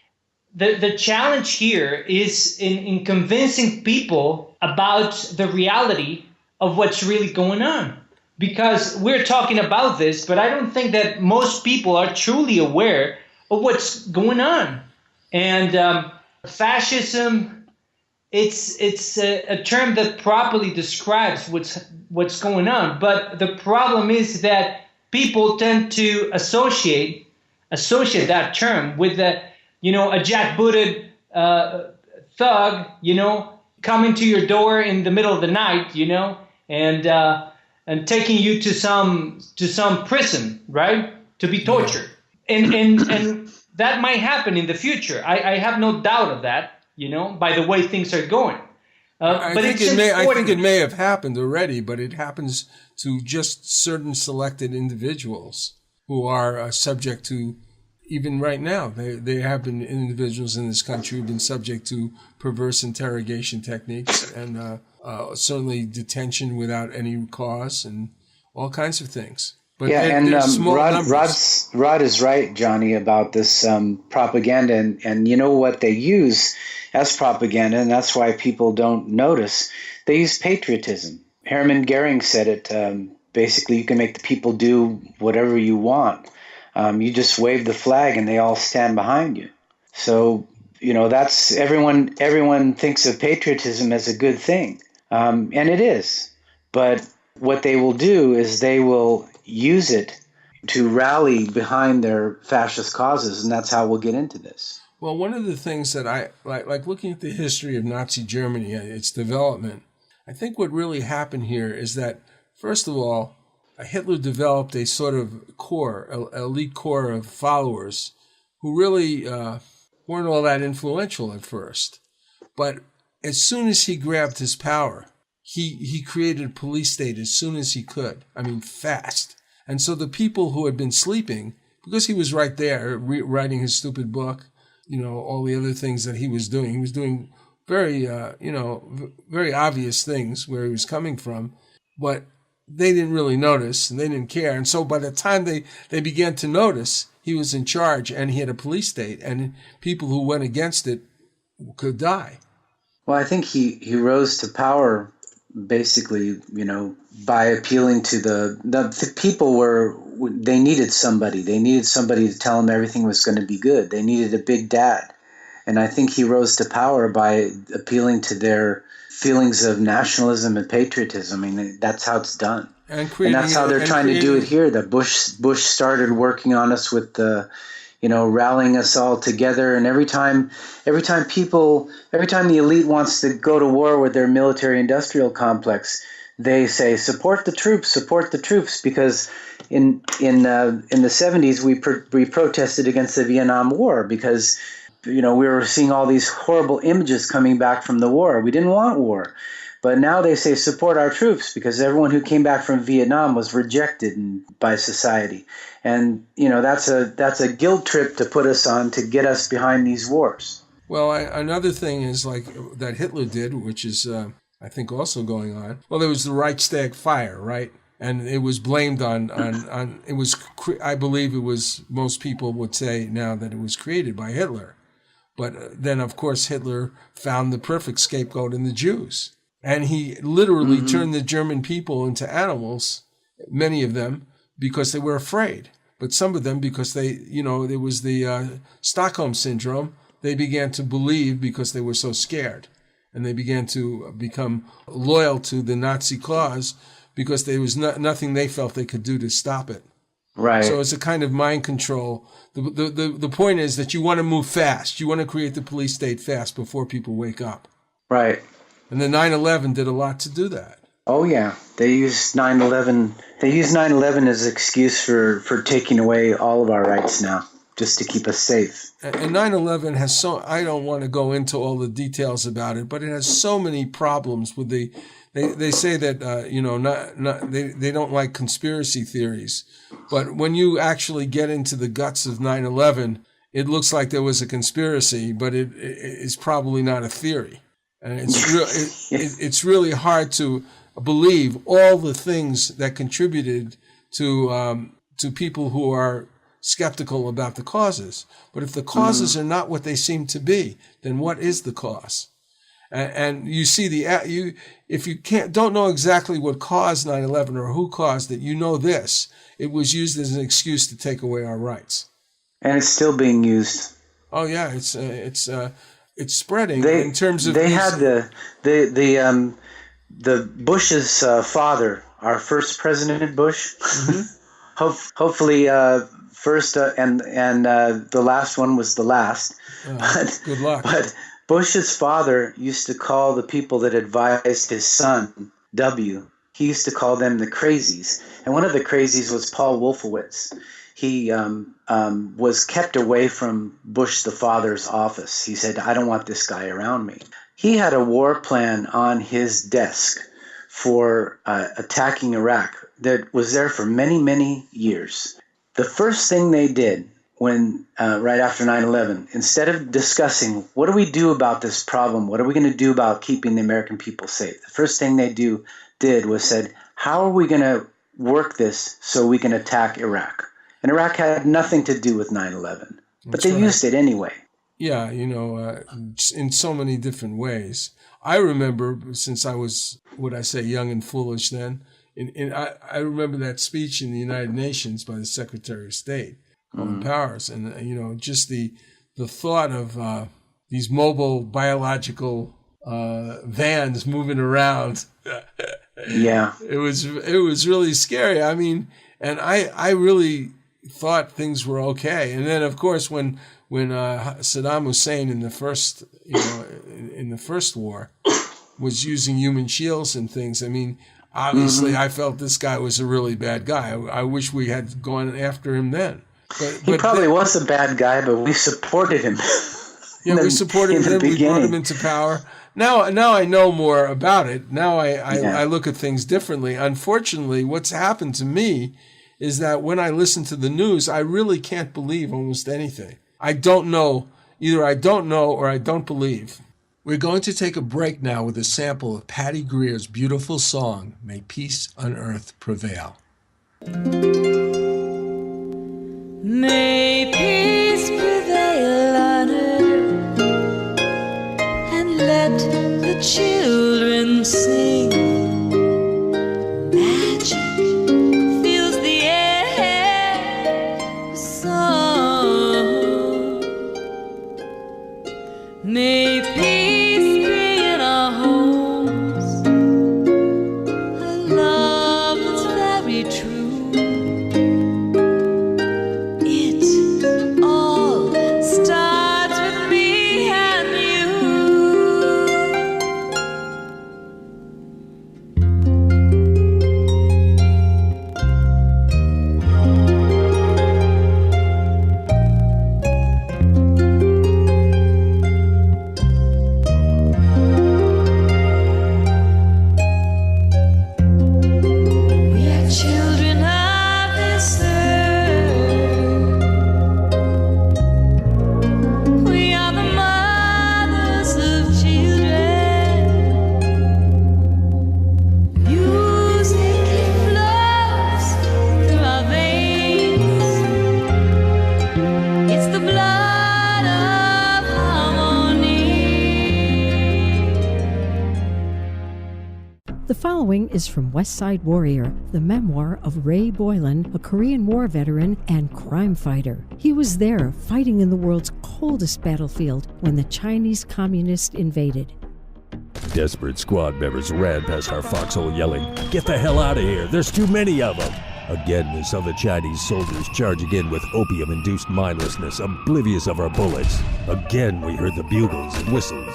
the challenge here is in convincing people about the reality of what's really going on. Because we're talking about this, but I don't think that most people are truly aware of what's going on. And fascism, it's a term that properly describes what's going on. But the problem is that people tend to associate that term with a jackbooted thug, coming to your door in the middle of the night, and taking you to some prison, right, to be tortured, and that might happen in the future. I have no doubt of that, by the way things are going. I think it may have happened already, but it happens to just certain selected individuals who are subject to. Even right now, there have been individuals in this country who've been subject to perverse interrogation techniques and certainly detention without any cause and all kinds of things. But Rod is right, Johnny, about this propaganda. And you know what they use as propaganda, and that's why people don't notice. They use patriotism. Hermann Goering said it. Basically, you can make the people do whatever you want. You just wave the flag and they all stand behind you. So, that's everyone thinks of patriotism as a good thing. And it is. But what they will do is they will use it to rally behind their fascist causes. And that's how we'll get into this. Well, one of the things that I like looking at the history of Nazi Germany, its development, I think what really happened here is that, first of all, Hitler developed a sort of elite core of followers who really weren't all that influential at first. But as soon as he grabbed his power, he created a police state as soon as he could. I mean, fast. And so the people who had been sleeping, because he was right there writing his stupid book, all the other things that he was doing very, very obvious things where he was coming from, but they didn't really notice and they didn't care. And so by the time they began to notice, he was in charge and he had a police state and people who went against it could die. Well, I think he rose to power basically, by appealing to the people they needed somebody. They needed somebody to tell them everything was going to be good. They needed a big dad. And I think he rose to power by appealing to their feelings of nationalism and patriotism. I mean, that's how it's done. And that's how they're trying to do it here. That Bush started working on us with the, rallying us all together. And every time the elite wants to go to war with their military-industrial complex, they say, support the troops, because in the 70s we protested against the Vietnam War because we were seeing all these horrible images coming back from the war. We didn't want war. But now they say support our troops because everyone who came back from Vietnam was rejected by society. And, that's a guilt trip to put us on to get us behind these wars. Well, another thing is like that Hitler did, which is, I think, also going on. Well, there was the Reichstag fire, right? And it was blamed on it was, I believe it was, most people would say now that it was created by Hitler. But then, of course, Hitler found the perfect scapegoat in the Jews. And he literally turned the German people into animals, many of them, because they were afraid. But some of them, because there was the Stockholm Syndrome, they began to believe because they were so scared. And they began to become loyal to the Nazi cause because there was nothing they felt they could do to stop it. Right. So it's a kind of mind control. The point is that you want to move fast. You want to create the police state fast before people wake up. Right. And the 9/11 did a lot to do that. Oh yeah, they used 9/11. They used 9/11 as an excuse for taking away all of our rights now, just to keep us safe. And 9/11 has I don't want to go into all the details about it, but it has so many problems with they say that they don't like conspiracy theories, but when you actually get into the guts of 9/11, it looks like there was a conspiracy, but it's probably not a theory, and it's really hard to believe all the things that contributed to people who are skeptical about the causes. But if the causes are not what they seem to be, then what is the cause? And you see if you don't know exactly what caused 9/11 or who caused it, you know this: it was used as an excuse to take away our rights. And it's still being used. Oh yeah, it's spreading in terms of. They had the Bush's father, our first President Bush. Hopefully, first and the last one was the last. Good luck. But Bush's father used to call the people that advised his son, W. He used to call them the crazies. And one of the crazies was Paul Wolfowitz. He was kept away from Bush the father's office. He said, I don't want this guy around me. He had a war plan on his desk for attacking Iraq that was there for many, many years. The first thing they did when right after 9/11, instead of discussing what do we do about this problem, what are we going to do about keeping the American people safe, the first thing they did was said, how are we going to work this so we can attack Iraq? And Iraq had nothing to do with 9/11, but they used it anyway. Yeah, in so many different ways. I remember, since I was, young and foolish then, I remember that speech in the United Nations by the Secretary of State, Powers, and just the thought of these mobile biological vans moving around. Yeah, it was really scary. I mean, and I really thought things were okay. And then, of course, when Saddam Hussein in the first war was using human shields and things, I mean, obviously I felt this guy was a really bad guy. I wish we had gone after him then. But he probably was a bad guy, but we supported him. Yeah, we supported him. We brought him into power. Now I know more about it. Now I look at things differently. Unfortunately, what's happened to me is that when I listen to the news, I really can't believe almost anything. I don't know. Either I don't know or I don't believe. We're going to take a break now with a sample of Patty Greer's beautiful song, May Peace on Earth Prevail. May peace prevail on earth, and let the children sing. Magic fills the air, song. May peace be in our homes, a love that's very true. following is from West Side Warrior, the memoir of Ray Boylan, a Korean War veteran and crime fighter. He was there fighting in the world's coldest battlefield when the Chinese communists invaded. Desperate squad members ran past our foxhole yelling, "Get the hell out of here, there's too many of them!" Again, we saw the Chinese soldiers charging in with opium-induced mindlessness, oblivious of our bullets. Again, we heard the bugles and whistles.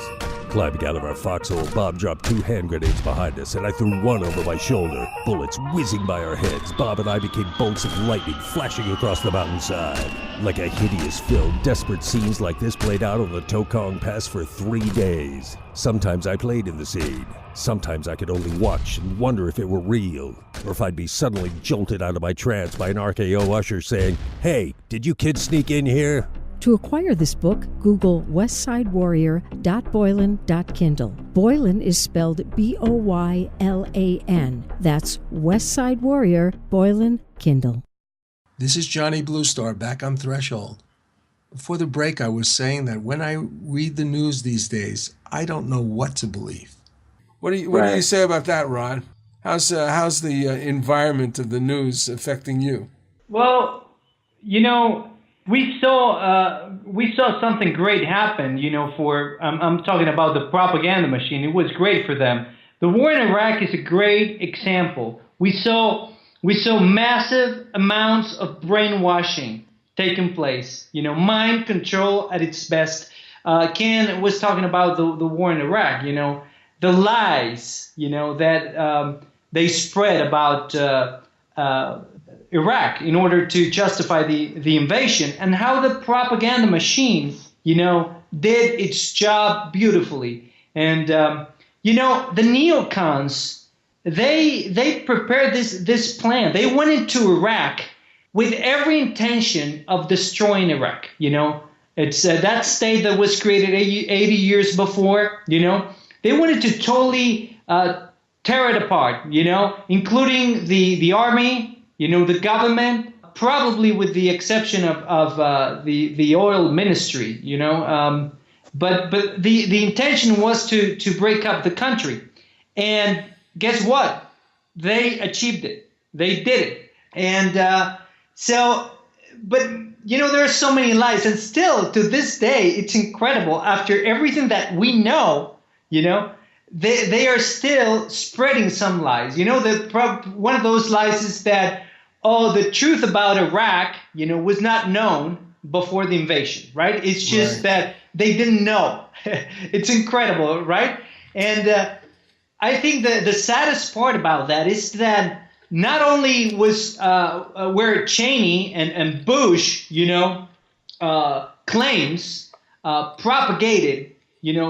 Climbing out of our foxhole, Bob dropped 2 hand grenades behind us, and I threw one over my shoulder. Bullets whizzing by our heads, Bob and I became bolts of lightning flashing across the mountainside. Like a hideous film, desperate scenes like this played out on the Tokong Pass for 3 days. Sometimes I played in the scene. Sometimes I could only watch and wonder if it were real, or if I'd be suddenly jolted out of my trance by an RKO usher saying, "Hey, did you kids sneak in here?" To acquire this book, Google westsidewarrior.boylan.kindle. Boylan is spelled Boylan. That's Westside Warrior, Boylan, Kindle. This is Johnny Bluestar back on Threshold. Before the break, I was saying that when I read the news these days, I don't know what to believe. What do you say about that, Ron? How's the environment of the news affecting you? Well, we saw something great happen. I'm talking about the propaganda machine. It was great for them. The war in Iraq is a great example. We saw massive amounts of brainwashing taking place. Mind control at its best. Ken was talking about the war in Iraq. The lies, that they spread about Iraq in order to justify the invasion, and how the propaganda machine, did its job beautifully. And, the neocons, they prepared this plan. They went into Iraq with every intention of destroying Iraq. It's that state that was created 80 years before, They wanted to totally tear it apart, including the army, the government, probably with the exception of the oil ministry, But the intention was to break up the country. And guess what? They achieved it. They did it. And there are so many lies. And still, to this day, it's incredible. After everything that we know, they are still spreading some lies. One of those lies is that, the truth about Iraq, was not known before the invasion, right? It's just that they didn't know. It's incredible, right? And I think the saddest part about that is that not only were Cheney and Bush, claims propagated,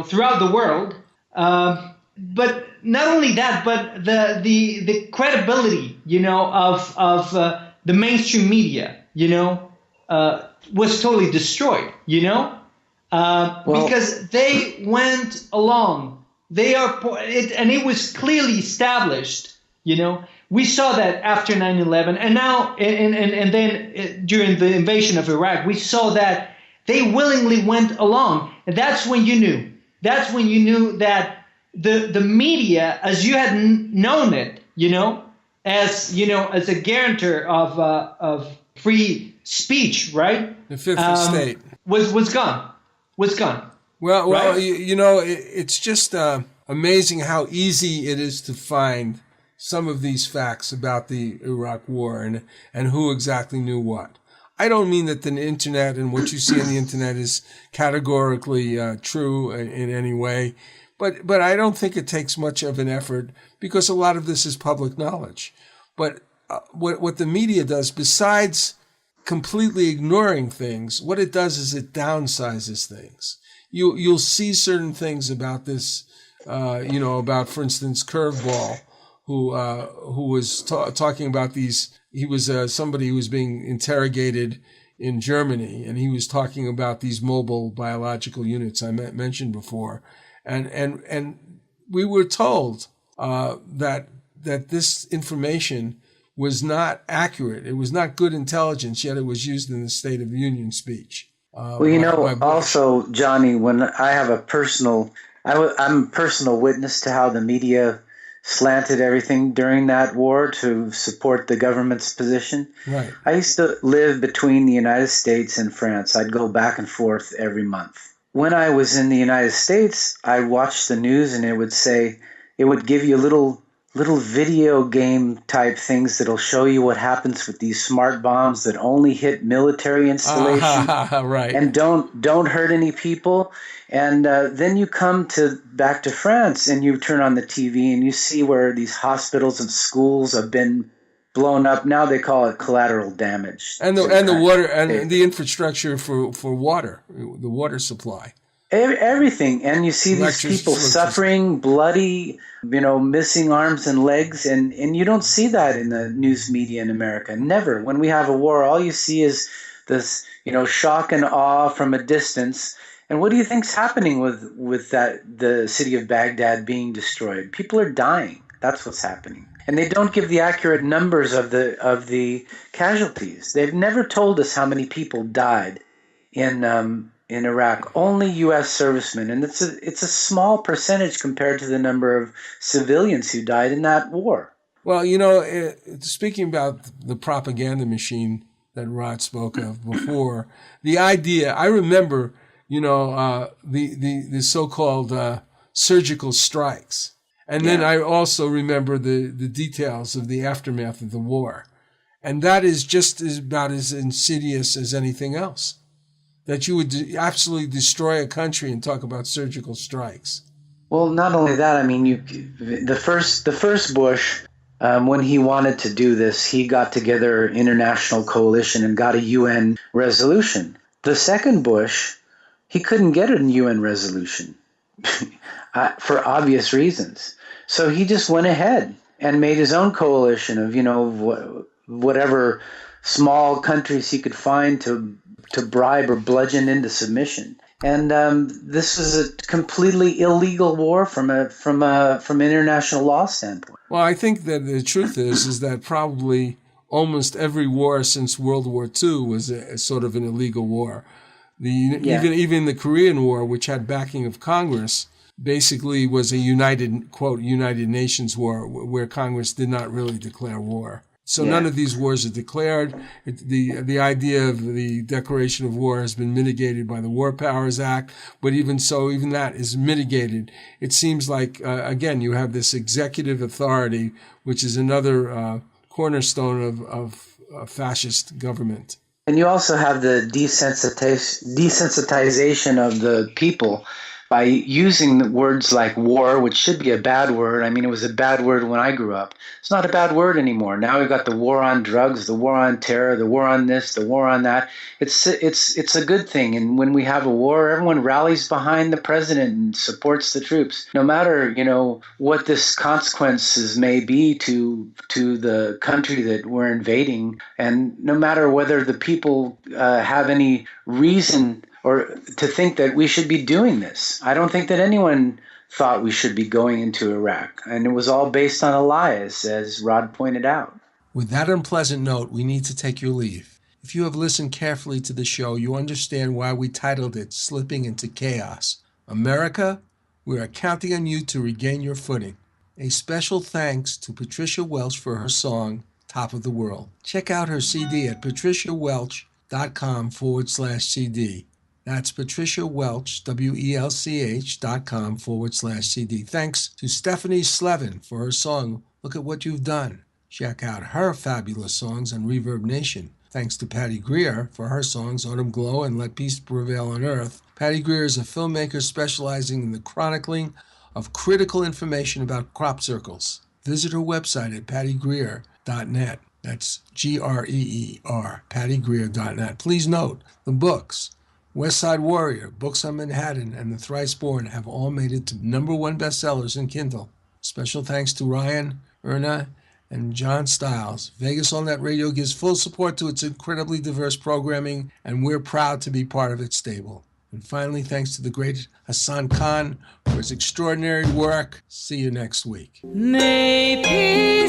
throughout the world, but not only that, but the credibility, of the mainstream media, was totally destroyed, because they went along. And it was clearly established, We saw that after 9/11, and now, and then during the invasion of Iraq, we saw that they willingly went along, and that's when you knew. That's when you knew that the media, as you had known it, as a guarantor of free speech, right? The Fifth Estate was gone. Well, right? It's just amazing how easy it is to find some of these facts about the Iraq War and who exactly knew what. I don't mean that the internet and what you see on the internet is categorically true in any way, but I don't think it takes much of an effort because a lot of this is public knowledge. But what the media does, besides completely ignoring things, what it does is it downsizes things. You'll see certain things about this, about, for instance, Curveball, who was talking about these. He was somebody who was being interrogated in Germany, and he was talking about these mobile biological units I mentioned before, and we were told that this information was not accurate. It was not good intelligence, yet it was used in the State of the Union speech. Also, Johnny, when I have I'm a personal witness to how the media slanted everything during that war to support the government's position. Right. I used to live between the United States and France. I'd go back and forth every month. When I was in the United States, I watched the news and it would give you little video game type things that'll show you what happens with these smart bombs that only hit military installations right. and don't hurt any people. And then you come back to France and you turn on the TV and you see where these hospitals and schools have been blown up. Now they call it collateral damage. And the water and the infrastructure for water, the water supply. Everything. And you see these people suffering, bloody, missing arms and legs. And you don't see that in the news media in America. Never. When we have a war, all you see is this, shock and awe from a distance. And what do you think's happening with the city of Baghdad being destroyed? People are dying. That's what's happening. And they don't give the accurate numbers of the casualties. They've never told us how many people died in Iraq. Only U.S. servicemen, and it's a small percentage compared to the number of civilians who died in that war. Well, speaking about the propaganda machine that Rod spoke of before, the idea, I remember, the so-called surgical strikes. And then I also remember the details of the aftermath of the war. And that is just about as insidious as anything else. That you would absolutely destroy a country and talk about surgical strikes. Well, not only that, I mean, the first Bush, when he wanted to do this, he got together an international coalition and got a UN resolution. The second Bush, he couldn't get a UN resolution for obvious reasons. So he just went ahead and made his own coalition of, whatever small countries he could find to bribe or bludgeon into submission. And this was a completely illegal war from international law standpoint. Well, I think that the truth is that probably almost every war since World War II was a sort of an illegal war. Even the Korean War, which had backing of Congress, basically was a United Nations war where Congress did not really declare war. So none of these wars are declared. The idea of the declaration of war has been mitigated by the War Powers Act, but even so, even that is mitigated. It seems like, again, you have this executive authority, which is another cornerstone of fascist government. And you also have the desensitization of the people by using words like war, which should be a bad word. I mean, it was a bad word when I grew up. It's not a bad word anymore. Now we've got the war on drugs, the war on terror, the war on this, the war on that. It's a good thing. And when we have a war, everyone rallies behind the president and supports the troops, no matter, what this consequences may be to the country that we're invading. And no matter whether the people have any reason or to think that we should be doing this. I don't think that anyone thought we should be going into Iraq. And it was all based on a lie, as Rod pointed out. With that unpleasant note, we need to take your leave. If you have listened carefully to the show, you understand why we titled it Slipping into Chaos. America, we are counting on you to regain your footing. A special thanks to Patricia Welch for her song, Top of the World. Check out her CD at patriciawelch.com/CD. That's Patricia Welch, WELCH.com/CD. Thanks to Stephanie Slevin for her song, Look at What You've Done. Check out her fabulous songs on Reverb Nation. Thanks to Patty Greer for her songs, Autumn Glow and Let Peace Prevail on Earth. Patty Greer is a filmmaker specializing in the chronicling of critical information about crop circles. Visit her website at pattygreer.net. That's Greer, pattygreer.net. Please note, the books, West Side Warrior, Books on Manhattan, and The Thrice Born have all made it to #1 bestsellers in Kindle. Special thanks to Ryan, Erna, and John Stiles. Vegas All Net Radio gives full support to its incredibly diverse programming, and we're proud to be part of its stable. And finally, thanks to the great Hassan Khan for his extraordinary work. See you next week. May peace